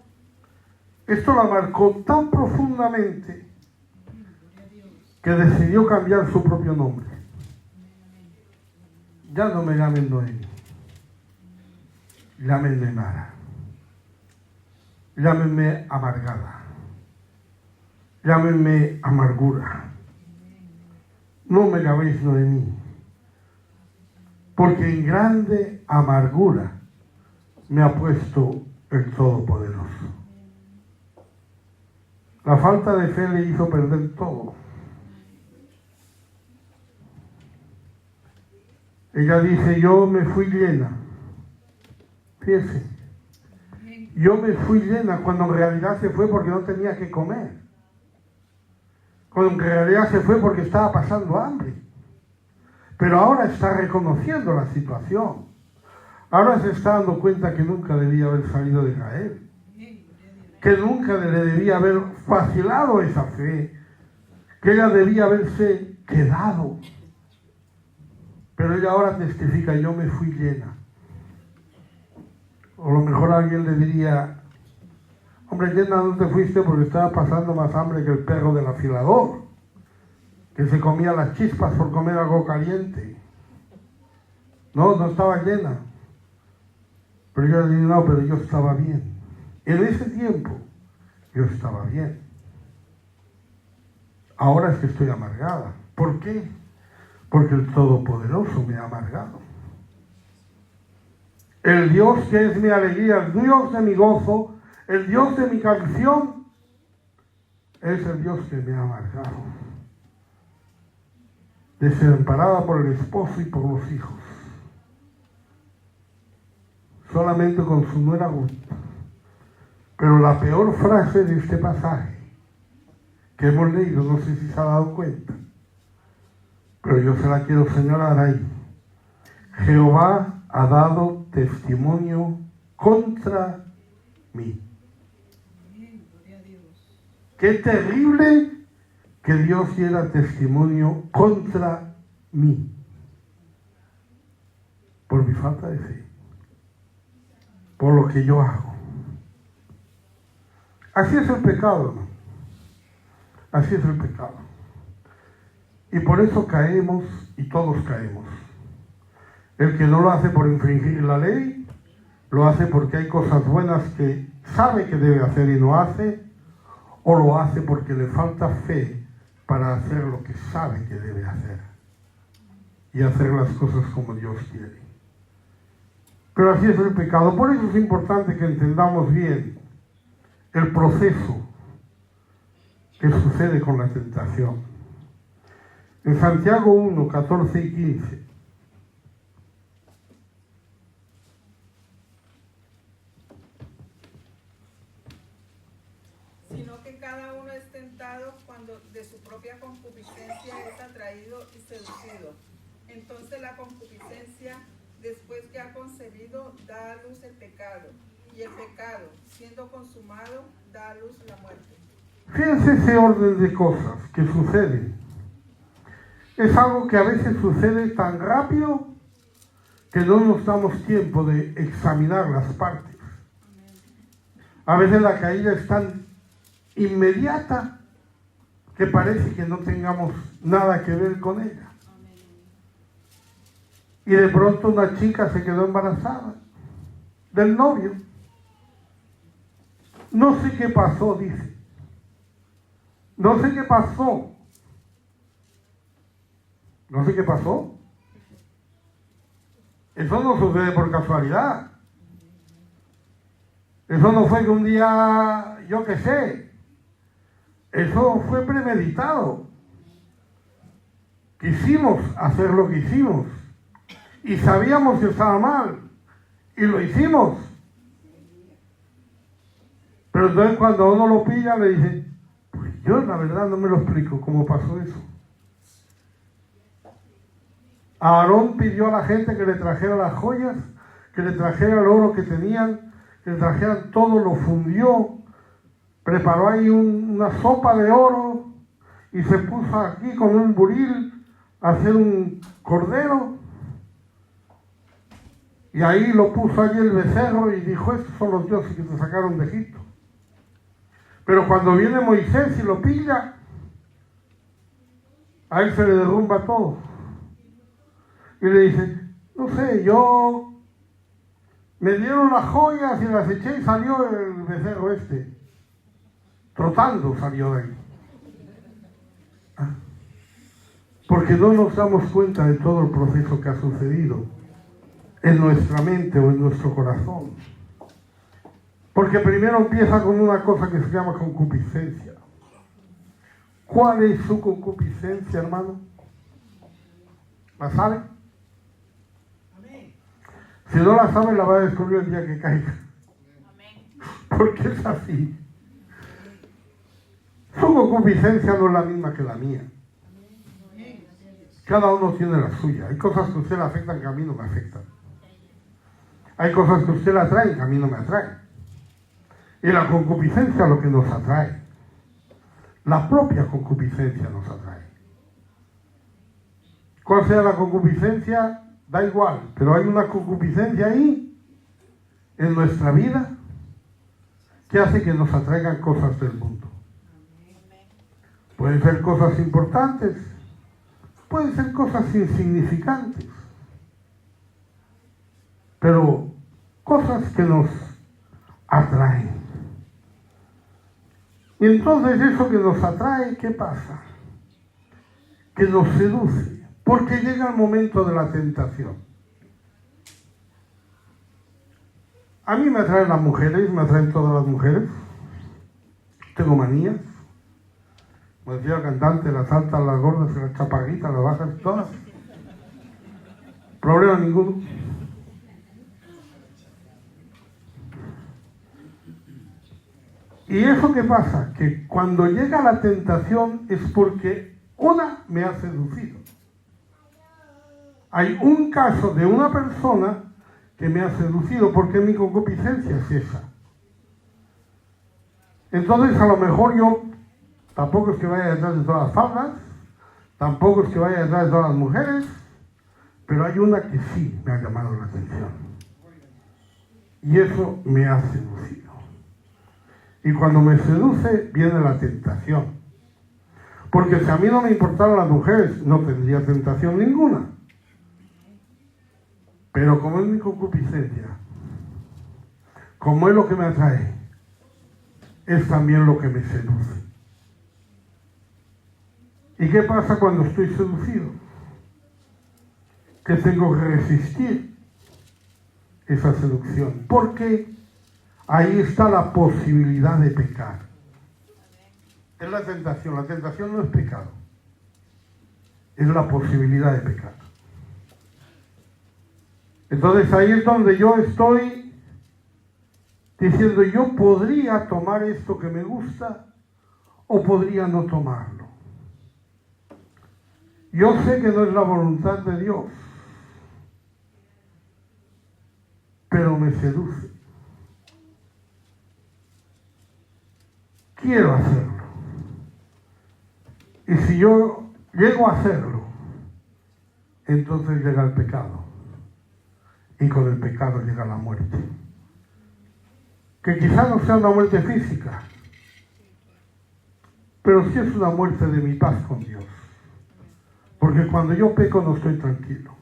Esto la marcó tan profundamente que decidió cambiar su propio nombre. Ya no me llamen Noemí, llámenme Mara, llámenme amargada, llámenme amargura. No me llaméis Noemí, porque en grande amargura me ha puesto el Todopoderoso. La falta de fe le hizo perder todo. Ella dice, yo me fui llena. Fíjese, yo me fui llena cuando en realidad se fue porque no tenía que comer. Cuando en realidad se fue porque estaba pasando hambre. Pero ahora está reconociendo la situación. Ahora se está dando cuenta que nunca debía haber salido de Israel. Que nunca le debía haber vacilado esa fe. Que ella debía haberse quedado. Pero ella ahora testifica, yo me fui llena. O a lo mejor alguien le diría, hombre, llena no te fuiste porque estaba pasando más hambre que el perro del afilador, que se comía las chispas por comer algo caliente. No, no estaba llena. Pero yo le digo, no, pero yo estaba bien. En ese tiempo, yo estaba bien. Ahora es que estoy amargada. ¿Por qué? Porque el Todopoderoso me ha amargado. El Dios que es mi alegría, el Dios de mi gozo, el Dios de mi canción, es el Dios que me ha amargado. Desamparada por el esposo y por los hijos. Solamente con su nuera Ruth. Pero la peor frase de este pasaje que hemos leído, no sé si se ha dado cuenta, pero yo se la quiero señalar ahí. Jehová ha dado testimonio contra mí. Qué terrible que Dios diera testimonio contra mí por mi falta de fe, por lo que yo hago. Así es el pecado, ¿no? Así es el pecado. Y por eso caemos, y todos caemos. El que no lo hace por infringir la ley, lo hace porque hay cosas buenas que sabe que debe hacer y no hace, o lo hace porque le falta fe para hacer lo que sabe que debe hacer y hacer las cosas como Dios quiere. Pero así es el pecado. Por eso es importante que entendamos bien el proceso que sucede con la tentación. En Santiago 1, 14 y 15. Sino que cada uno es tentado cuando de su propia concupiscencia es atraído y seducido. Entonces la concupiscencia, después que ha concebido, da a luz el pecado. Y el pecado, siendo consumado, da a luz la muerte. Fíjense ese orden de cosas que suceden. Es algo que a veces sucede tan rápido que no nos damos tiempo de examinar las partes. A veces la caída es tan inmediata que parece que no tengamos nada que ver con ella. Y de pronto una chica se quedó embarazada del novio. No sé qué pasó, dice. No sé qué pasó. No sé qué pasó. Eso no sucede por casualidad. Eso no fue que un día, yo qué sé. Eso fue premeditado. Quisimos hacer lo que hicimos. Y sabíamos que estaba mal. Y lo hicimos. Pero entonces cuando uno lo pilla le dice, pues yo la verdad no me lo explico cómo pasó eso. Aarón pidió a la gente que le trajera las joyas, que le trajera el oro que tenían, que le trajeran todo, lo fundió, preparó ahí una sopa de oro y se puso aquí con un buril a hacer un cordero. Y ahí lo puso allí el becerro y dijo, estos son los dioses que te sacaron de Egipto. Pero cuando viene Moisés y lo pilla, a él se le derrumba todo. Y le dice, no sé, yo me dieron las joyas y las eché y salió el becerro este. Trotando salió de ahí. Porque no nos damos cuenta de todo el proceso que ha sucedido en nuestra mente o en nuestro corazón. Porque primero empieza con una cosa que se llama concupiscencia. ¿Cuál es su concupiscencia, hermano? ¿La sabe? Si no la sabe, la va a descubrir el día que caiga. Porque es así. Su concupiscencia no es la misma que la mía. Cada uno tiene la suya. Hay cosas que a usted le afectan que a mí no me afectan. Hay cosas que a usted le atraen que a mí no me atraen. Y la concupiscencia es lo que nos atrae. La propia concupiscencia nos atrae. ¿Cuál sea la concupiscencia? Da igual, pero hay una concupiscencia ahí en nuestra vida que hace que nos atraigan cosas del mundo. Pueden ser cosas importantes, pueden ser cosas insignificantes, pero cosas que nos atraen. Y entonces eso que nos atrae, ¿qué pasa? Que nos seduce, porque llega el momento de la tentación. A mí me atraen las mujeres, me atraen todas las mujeres. Tengo manías. Como decía el cantante, las altas, las gordas, las chaparritas, las bajas, todas. Problema ninguno. ¿Y eso qué pasa? Que cuando llega la tentación es porque una me ha seducido. Hay un caso de una persona que me ha seducido porque mi concupiscencia es esa. Entonces a lo mejor yo tampoco es que vaya detrás de todas las faldas, tampoco es que vaya detrás de todas las mujeres, pero hay una que sí me ha llamado la atención. Y eso me ha seducido. Y cuando me seduce viene la tentación. Porque si a mí no me importaran las mujeres, no tendría tentación ninguna. Pero como es mi concupiscencia, como es lo que me atrae, es también lo que me seduce. ¿Y qué pasa cuando estoy seducido? Que tengo que resistir esa seducción, porque ahí está la posibilidad de pecar. Es la tentación no es pecado, es la posibilidad de pecar. Entonces ahí es donde yo estoy diciendo, yo podría tomar esto que me gusta o podría no tomarlo. Yo sé que no es la voluntad de Dios, pero me seduce. Quiero hacerlo. Y si yo llego a hacerlo, entonces llega el pecado. Y con el pecado llega la muerte. Que quizás no sea una muerte física, pero sí es una muerte de mi paz con Dios. Porque cuando yo peco no estoy tranquilo.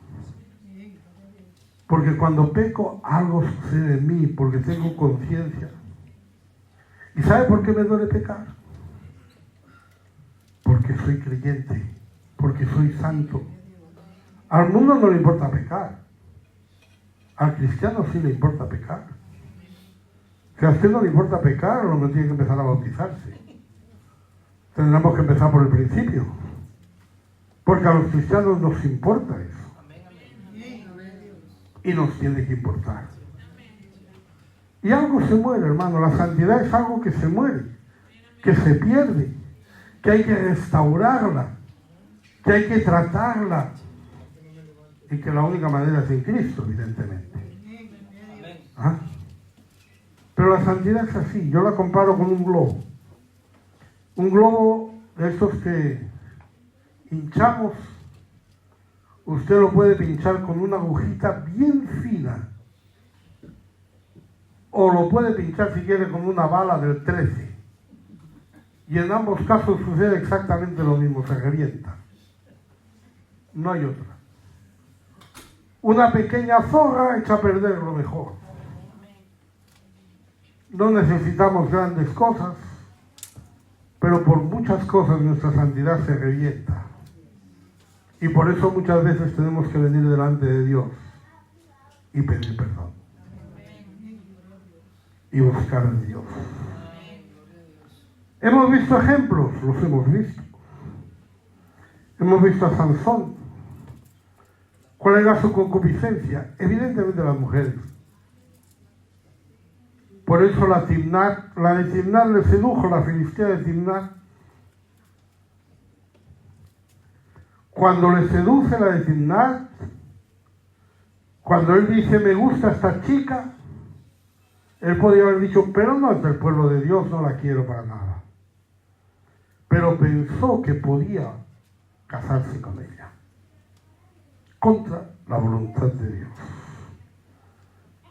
Porque cuando peco algo sucede en mí, porque tengo conciencia. ¿Y sabe por qué me duele pecar? Porque soy creyente, porque soy santo. Al mundo no le importa pecar. Al cristiano sí le importa pecar. Si a usted no le importa pecar, no tiene que empezar a bautizarse. Tendremos que empezar por el principio. Porque a los cristianos nos importa eso. Y nos tiene que importar. Y algo se muere, hermano. La santidad es algo que se muere, que se pierde, que hay que restaurarla, que hay que tratarla. Y que la única manera es en Cristo, evidentemente. ¿Ah? Pero la santidad es así. Yo la comparo con un globo. Un globo de estos que hinchamos. Usted lo puede pinchar con una agujita bien fina. O lo puede pinchar si quiere con una bala del 13. Y en ambos casos sucede exactamente lo mismo, se revienta. No hay otra. Una pequeña zorra echa a perder lo mejor. No necesitamos grandes cosas, pero por muchas cosas nuestra santidad se revienta. Y por eso muchas veces tenemos que venir delante de Dios y pedir perdón. Y buscar a Dios. Hemos visto ejemplos, los hemos visto. Hemos visto a Sansón. ¿Cuál era su concupiscencia? Evidentemente las mujeres. Por eso la de Timnat le sedujo, la filistea de Timnat. Cuando le seduce la de Timnat, cuando él dice, me gusta esta chica, él podría haber dicho, pero no es del pueblo de Dios, no la quiero para nada. Pero pensó que podía casarse con ella, contra la voluntad de Dios.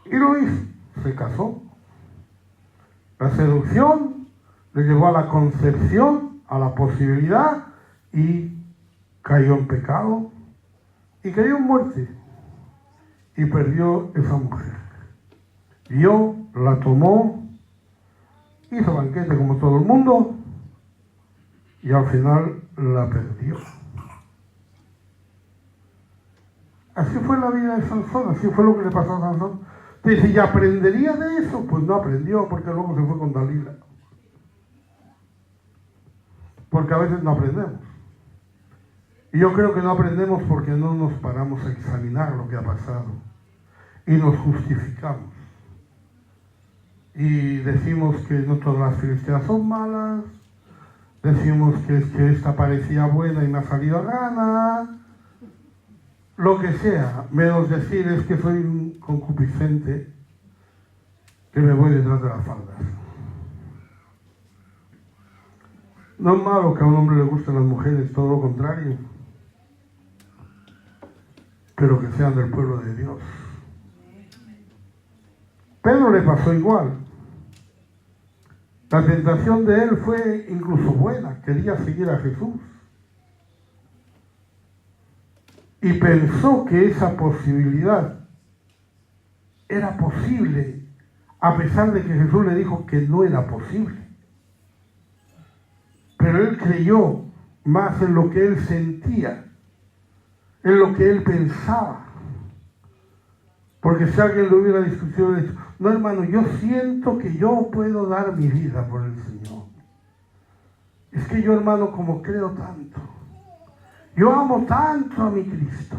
Y lo hizo, se casó. La seducción le llevó a la concepción, a la posibilidad, y cayó en pecado, y cayó en muerte, y perdió esa mujer. vio, la tomó, hizo banquete como todo el mundo y al final la perdió. Así fue la vida de Sansón, así fue lo que le pasó a Sansón. Dice, ¿y aprendería de eso? Pues no aprendió, porque luego se fue con Dalila. Porque a veces no aprendemos. Y yo creo que no aprendemos porque no nos paramos a examinar lo que ha pasado. Y nos justificamos. Y decimos que no todas las filisteas son malas. Decimos que es que esta parecía buena y me ha salido a gana. Lo que sea, menos decir es que soy un concupiscente que me voy detrás de las faldas. No es malo que a un hombre le gusten las mujeres, todo lo contrario, pero que sean del pueblo de Dios. Pedro le pasó igual. La tentación de él fue incluso buena, quería seguir a Jesús. Y pensó que esa posibilidad era posible, a pesar de que Jesús le dijo que no era posible. Pero él creyó más en lo que él sentía, en lo que él pensaba. Porque si alguien le hubiera discutido, le dicho, no hermano, yo siento que yo puedo dar mi vida por el Señor. Es que yo hermano, como creo tanto, yo amo tanto a mi Cristo,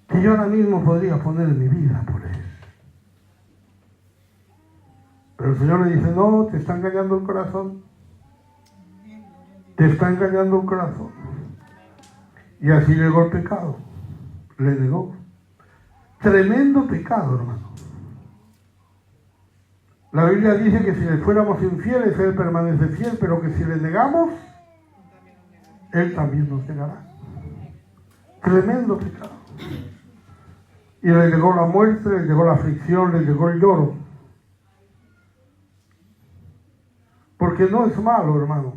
que yo ahora mismo podría poner mi vida por Él. Pero el Señor le dice, no, te está engañando el corazón. Te está engañando el corazón. Y así llegó el pecado. Le negó. Tremendo pecado, hermano. La Biblia dice que si le fuéramos infieles, Él permanece fiel, pero que si le negamos, Él también nos negará. Tremendo pecado. Y le llegó la muerte, le llegó la aflicción, le llegó el lloro. Porque no es malo, hermano,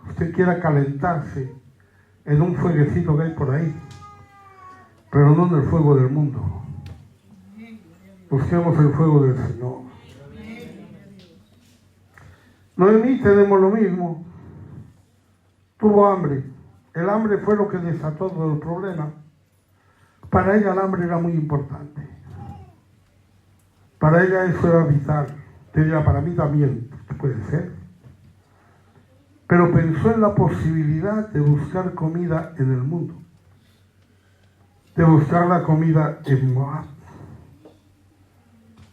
usted quiera calentarse en un fueguecito que hay por ahí, pero no en el fuego del mundo. Busquemos el fuego del Señor. Noemí tenemos lo mismo. Tuvo hambre. El hambre fue lo que desató todo el problema. Para ella el hambre era muy importante. Para ella eso era vital. Te diría, para mí también puede ser. Pero pensó en la posibilidad de buscar comida en el mundo. De buscar la comida en Moab.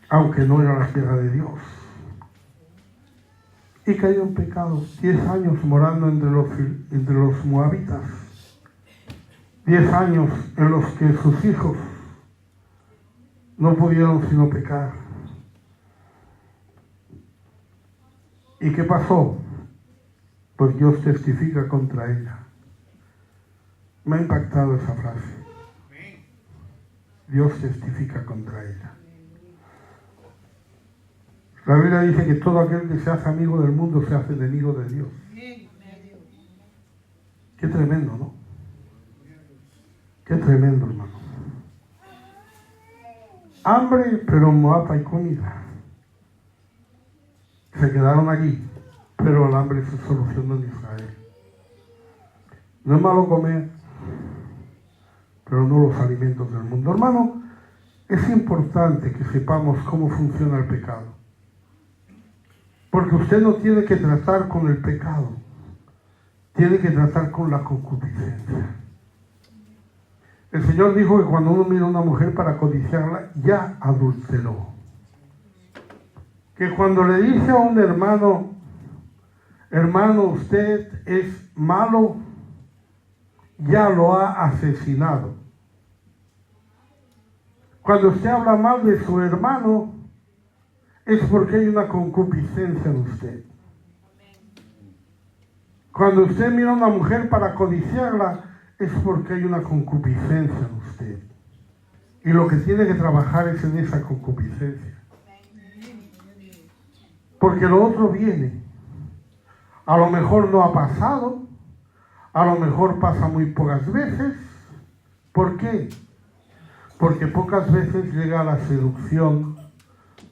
Aunque no era la tierra de Dios. Y cayó en pecado. 10 años morando entre los moabitas. 10 años en los que sus hijos no pudieron sino pecar. ¿Y qué pasó? Pues Dios testifica contra ella. Me ha impactado esa frase. Dios testifica contra ella. La Biblia dice que todo aquel que se hace amigo del mundo se hace enemigo de Dios. Qué tremendo, ¿no? Qué tremendo, hermano. Hambre, pero en Moab hay comida. Se quedaron allí, pero el hambre se solucionó en Israel. No es malo comer, pero no los alimentos del mundo. Hermano, es importante que sepamos cómo funciona el pecado. Porque usted no tiene que tratar con el pecado, tiene que tratar con la concupiscencia. El Señor dijo que cuando uno mira a una mujer para codiciarla, ya adulteró. Que cuando le dice a un hermano, hermano, usted es malo, ya lo ha asesinado. Cuando usted habla mal de su hermano, es porque hay una concupiscencia en usted. Cuando usted mira a una mujer para codiciarla, es porque hay una concupiscencia en usted. Y lo que tiene que trabajar es en esa concupiscencia. Porque lo otro viene. A lo mejor no ha pasado, a lo mejor pasa muy pocas veces. ¿Por qué? Porque pocas veces llega la seducción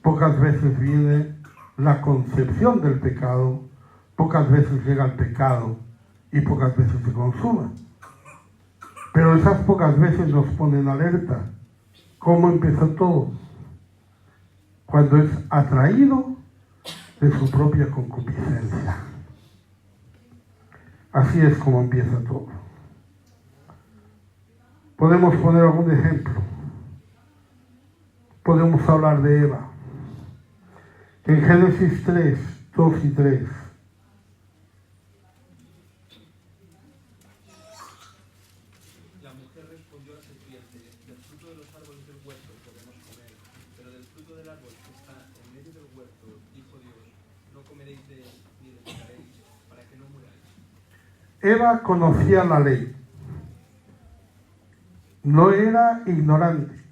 pocas veces viene la concepción del pecado, pocas veces llega el pecado y pocas veces se consuma. Pero esas pocas veces nos ponen alerta. ¿Cómo empezó todo? Cuando es atraído de su propia concupiscencia. Así es como empieza todo. Podemos poner algún ejemplo. Podemos hablar de Eva. En Génesis 3, 2 y 3. La mujer respondió a la serpiente: del fruto de los árboles del huerto podemos comer, pero del fruto del árbol que está en medio del huerto, dijo Dios, no comeréis de él ni le tocaréis, para que no muráis. Eva conocía la ley. No era ignorante.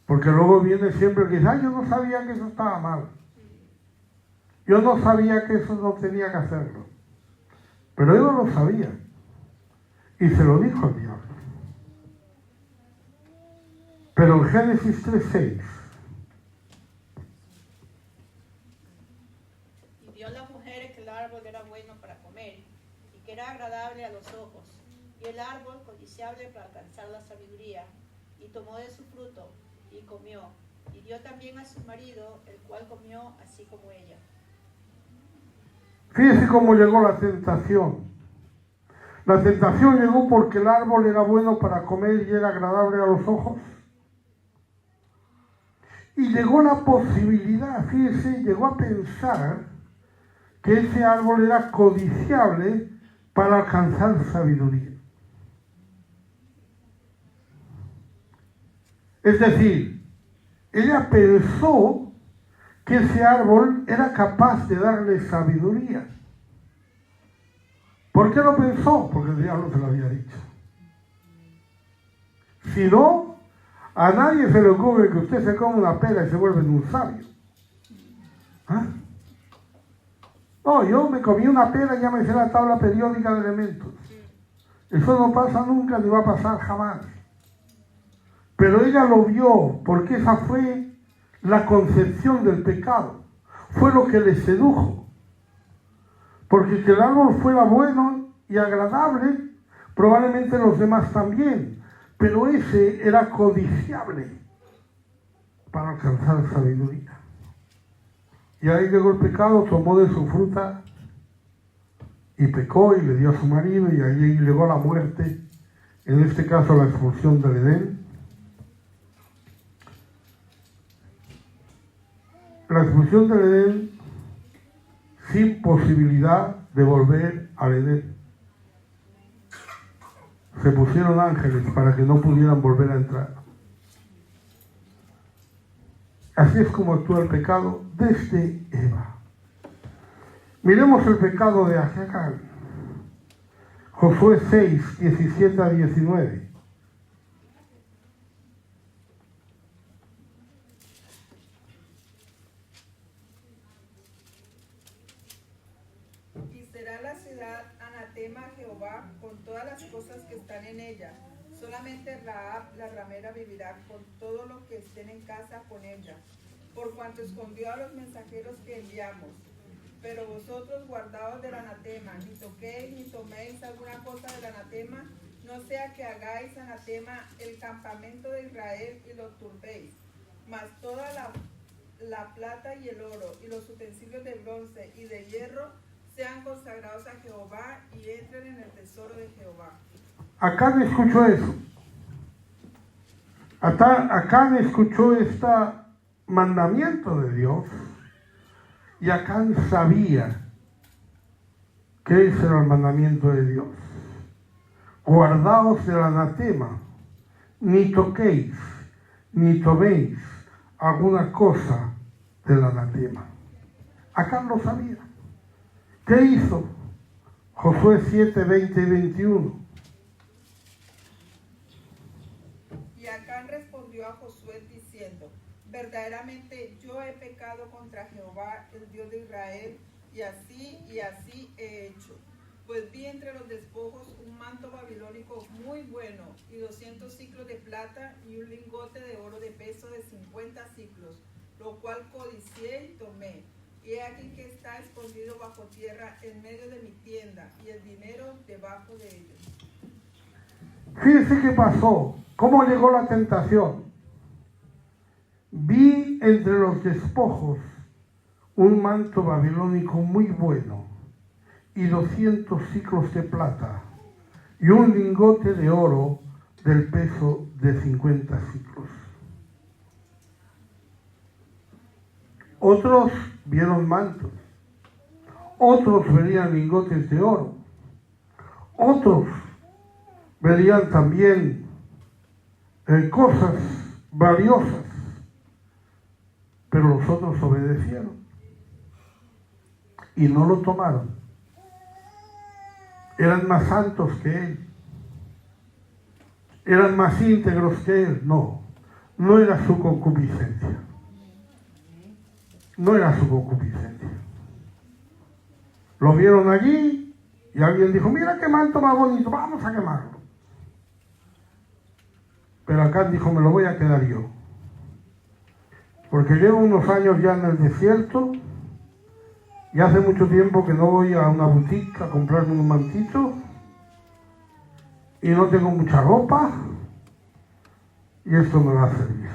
Porque luego viene siempre que dice, yo no sabía que eso estaba mal. Yo no sabía que eso no tenía que hacerlo. Pero Eva lo sabía. Y se lo dijo al diablo. Pero en Génesis 3:6. Y vio la mujer que el árbol era bueno para comer, y que era agradable a los ojos, y el árbol codiciable para alcanzar la sabiduría, y tomó de su fruto, y comió, y dio también a su marido, el cual comió así como ella. Fíjese cómo llegó la tentación. La tentación llegó porque el árbol era bueno para comer y era agradable a los ojos. Y llegó la posibilidad, fíjese, llegó a pensar que ese árbol era codiciable para alcanzar sabiduría. Es decir, ella pensó que ese árbol era capaz de darle sabiduría. ¿Por qué lo pensó? Porque el diablo se lo había dicho. Si no, a nadie se le ocurre que usted se come una pera y se vuelve un sabio. ¿Ah? No, yo me comí una pera y ya me sé la tabla periódica de elementos. Eso no pasa nunca ni va a pasar jamás. Pero ella lo vio porque esa fue la concepción del pecado. Fue lo que le sedujo. Porque que el árbol fuera bueno y agradable, probablemente los demás también. Pero ese era codiciable para alcanzar sabiduría. Y ahí llegó el pecado, tomó de su fruta y pecó y le dio a su marido, y ahí llegó la muerte, en este caso la expulsión del Edén. La expulsión del Edén sin posibilidad de volver al Edén. Se pusieron ángeles para que no pudieran volver a entrar. Así es como actúa el pecado desde Eva. Miremos el pecado de Agar. Josué 6, 17 a 19. Anatema a Jehová con todas las cosas que están en ella. Solamente Rahab la ramera vivirá con todo lo que estén en casa con ella, por cuanto escondió a los mensajeros que enviamos. Pero vosotros guardaos del anatema, ni toquéis ni toméis alguna cosa del anatema, no sea que hagáis anatema el campamento de Israel y lo turbéis. Mas toda la plata y el oro y los utensilios de bronce y de hierro sean consagrados a Jehová y entren en el tesoro de Jehová. Acán escuchó eso. Acán escuchó este mandamiento de Dios, y Acán sabía que ese era el mandamiento de Dios. Guardaos del anatema, ni toquéis, ni toméis alguna cosa del anatema. Acán lo sabía. ¿Qué hizo? Josué 7, 20 y 21. Y Acán respondió a Josué diciendo: verdaderamente yo he pecado contra Jehová, el Dios de Israel, y así he hecho. Pues vi entre los despojos un manto babilónico muy bueno, y 200 siclos de plata, y un lingote de oro de peso de 50 siclos, lo cual codicié y tomé. Y he aquí que está escondido bajo tierra en medio de mi tienda, y el dinero debajo de ella. Fíjense qué pasó, cómo llegó la tentación. Vi entre los despojos un manto babilónico muy bueno y 200 siclos de plata y un lingote de oro del peso de 50 siclos. Otros vieron mantos, otros verían lingotes de oro, otros verían también cosas valiosas, pero los otros obedecieron y no lo tomaron. Eran más santos que él, eran más íntegros que él. No era su concupiscencia. No era su concupiscencia. Lo vieron allí y alguien dijo, mira qué manto más bonito, vamos a quemarlo. Pero Acán dijo, me lo voy a quedar yo. Porque llevo unos años ya en el desierto y hace mucho tiempo que no voy a una boutique a comprarme un mantito y no tengo mucha ropa y esto me va a servir.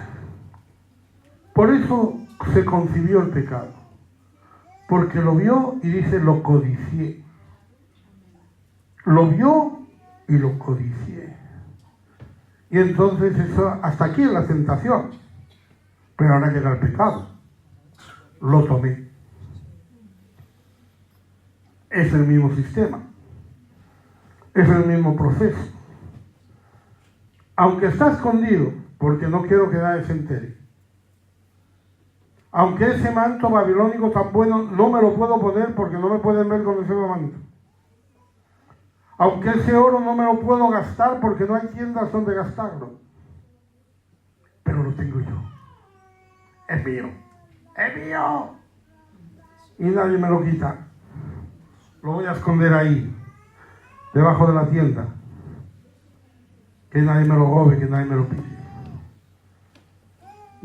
Por eso se concibió el pecado, porque lo vio y dice, lo codicié. Lo vio y lo codicié. Y entonces eso, hasta aquí es la tentación, pero ahora queda el pecado. Lo tomé. Es el mismo sistema, es el mismo proceso. Aunque está escondido, porque no quiero que nadie se entere. Aunque ese manto babilónico tan bueno no me lo puedo poner porque no me pueden ver con ese manto. Aunque ese oro no me lo puedo gastar porque no hay tiendas donde gastarlo. Pero lo tengo yo. Es mío. Es mío. Y nadie me lo quita. Lo voy a esconder ahí, debajo de la tienda. Que nadie me lo robe, que nadie me lo pide.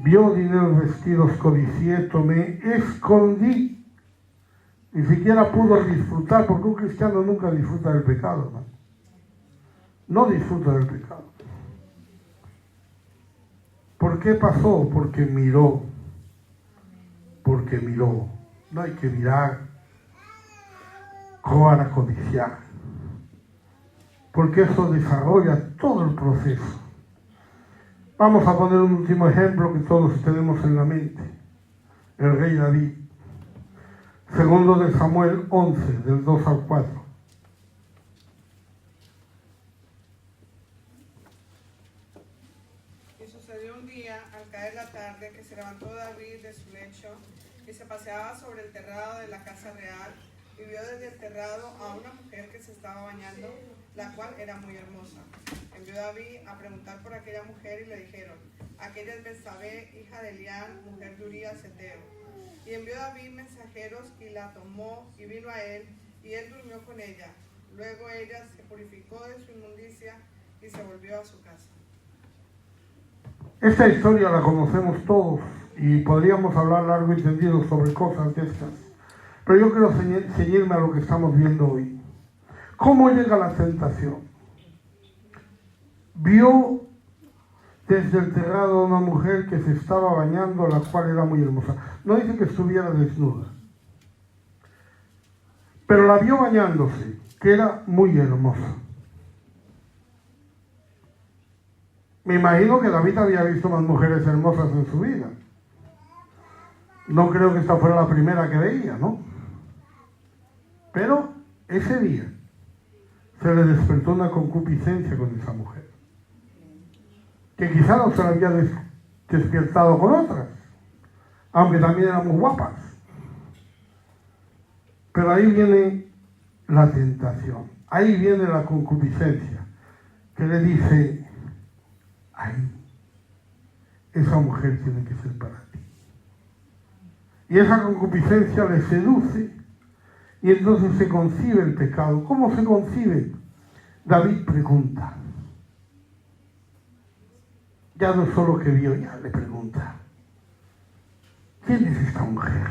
Vio dinero, vestidos, codicié, tomé, escondí. Ni siquiera pudo disfrutar, porque un cristiano nunca disfruta del pecado, ¿no? No disfruta del pecado. ¿Por qué pasó? Porque miró. Porque miró. No hay que mirar, robar a codiciar. Porque eso desarrolla todo el proceso. Vamos a poner un último ejemplo que todos tenemos en la mente. El rey David. Segundo de Samuel 11, del 2 al 4. Y sucedió un día, al caer la tarde, que se levantó David de su lecho y se paseaba sobre el terrado de la casa real y vio desde el terrado a una mujer que se estaba bañando, la cual era muy hermosa. Envió David a preguntar por aquella mujer y le dijeron, aquella es Betsabé, hija de Elián, mujer de Urías Heteo. Y envió David mensajeros y la tomó y vino a él, y él durmió con ella. Luego ella se purificó de su inmundicia y se volvió a su casa. Esta historia la conocemos todos y podríamos hablar largo y tendido sobre cosas de estas. Pero yo quiero ceñirme a lo que estamos viendo hoy. ¿Cómo llega la tentación? Vio desde el terrado a una mujer que se estaba bañando, la cual era muy hermosa. No dice que estuviera desnuda, pero la vio bañándose, que era muy hermosa. Me imagino que David había visto más mujeres hermosas en su vida. No creo que esta fuera la primera que veía, ¿no? Pero ese día se le despertó una concupiscencia con esa mujer, que quizá no se la había despertado con otras, aunque también eran muy guapas. Pero ahí viene la tentación, ahí viene la concupiscencia, que le dice, ay, esa mujer tiene que ser para ti. Y esa concupiscencia le seduce, y entonces se concibe el pecado. ¿Cómo se concibe? David pregunta. Ya no es solo que vio, ya le pregunta. ¿quién es esta mujer?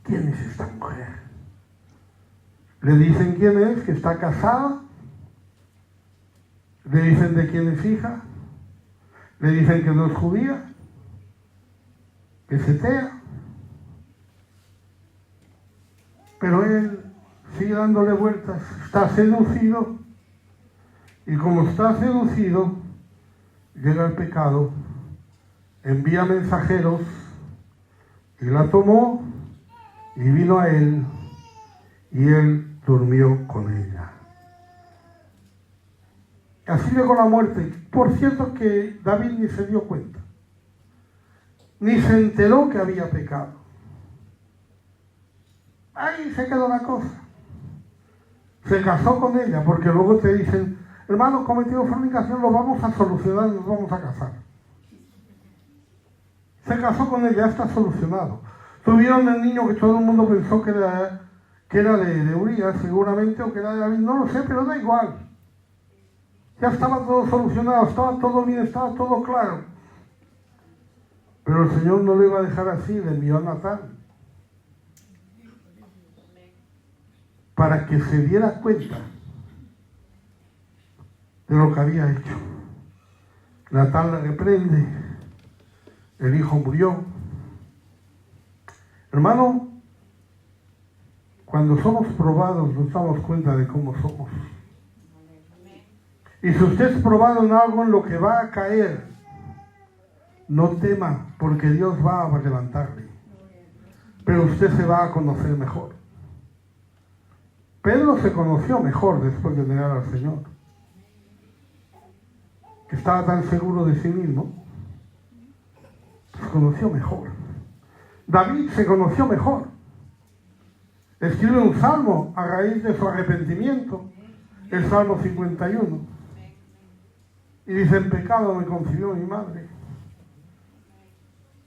¿Quién es esta mujer? Le dicen quién es, que está casada. Le dicen de quién es hija. Le dicen que no es judía, que es atea. Pero él sigue dándole vueltas, está seducido. Y como está seducido, llega el pecado, envía mensajeros y la tomó y vino a él y él durmió con ella. Así llegó la muerte. Por cierto que David ni se dio cuenta, ni se enteró que había pecado. Ahí se quedó la cosa. Se casó con ella, porque luego te dicen, hermano, cometido fornicación, lo vamos a solucionar, nos vamos a casar. Se casó con ella, ya está solucionado. Tuvieron el niño que todo el mundo pensó que era de Urías, seguramente, o que era de David, no lo sé, pero da igual. Ya estaba todo solucionado, estaba todo bien, estaba todo claro. Pero el Señor no lo iba a dejar así, le envió a Natán para que se diera cuenta de lo que había hecho. Natán le reprende, el hijo murió. Hermano, cuando somos probados nos damos cuenta de cómo somos. Y si usted es probado en algo en lo que va a caer, no tema, porque Dios va a levantarle. Pero usted se va a conocer mejor. Pedro se conoció mejor después de negar al Señor. Que estaba tan seguro de sí mismo, se conoció mejor. David se conoció mejor. Escribe un salmo a raíz de su arrepentimiento, el Salmo 51. Y dice, en pecado me concibió mi madre.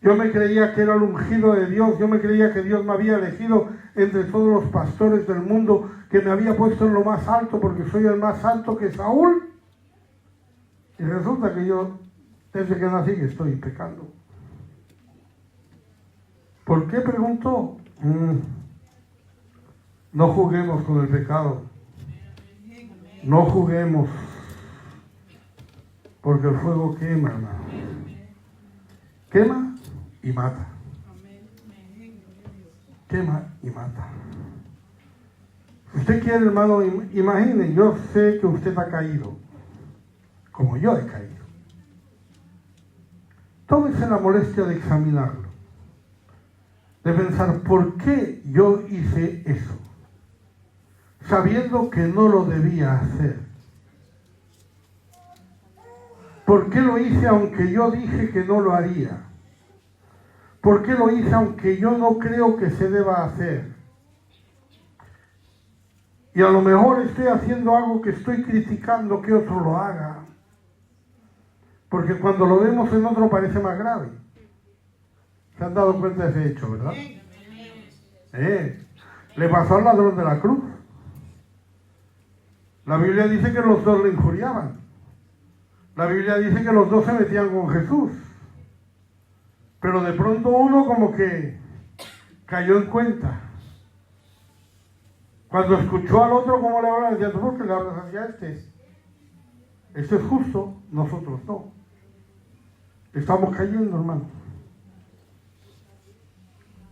Yo me creía que era el ungido de Dios, yo me creía que Dios me había elegido entre todos los pastores del mundo, que me había puesto en lo más alto porque soy el más alto que Saúl. Y resulta que yo, desde que nací, que estoy pecando. ¿Por qué? Preguntó. No juguemos con el pecado. No juguemos. Porque el fuego quema, hermano. Quema y mata. Quema y mata. Si usted quiere, hermano, imagine, yo sé que usted ha caído, como yo he caído. Tómese la molestia de examinarlo, de pensar, ¿por qué yo hice eso? Sabiendo que no lo debía hacer. ¿Por qué lo hice aunque yo dije que no lo haría? ¿Por qué lo hice aunque yo no creo que se deba hacer? Y a lo mejor estoy haciendo algo que estoy criticando que otro lo haga. Porque cuando lo vemos en otro parece más grave. ¿Se han dado cuenta de ese hecho, verdad? Le pasó al ladrón de la cruz. La Biblia dice que los dos le injuriaban. La Biblia dice que los dos se metían con Jesús. Pero de pronto uno como que cayó en cuenta. Cuando escuchó al otro cómo le hablaba, decía, ¿tú por qué le hablas hacia este? Este es justo, nosotros no. Estamos cayendo, hermano.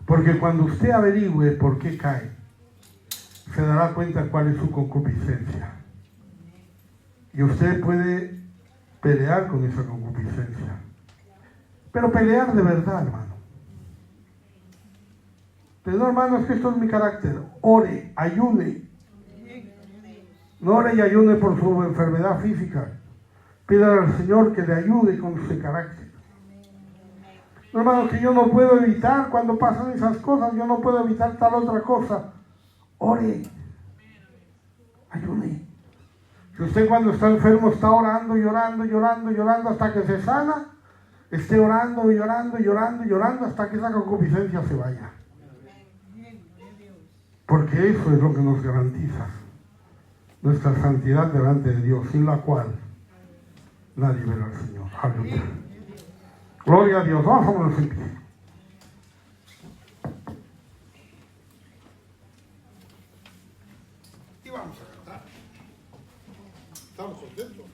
Porque cuando usted averigüe por qué cae, se dará cuenta cuál es su concupiscencia. Y usted puede pelear con esa concupiscencia. Pero pelear de verdad, hermano. Pero no, hermano, es que esto es mi carácter. Ore, ayune. No ore y ayune por su enfermedad física. Pídale al Señor que le ayude con ese carácter. No, hermano, que yo no puedo evitar cuando pasan esas cosas, yo no puedo evitar tal otra cosa. Ore. Ayune. Si usted cuando está enfermo está orando, llorando, llorando, llorando hasta que se sana, esté orando, llorando, llorando, llorando hasta que esa concupiscencia se vaya. Porque eso es lo que nos garantiza nuestra santidad delante de Dios, sin la cual nadie verá al Señor. Aleluya. Gloria a Dios. Vamos a ponernos en pie. Y vamos a cantar. Estamos contentos.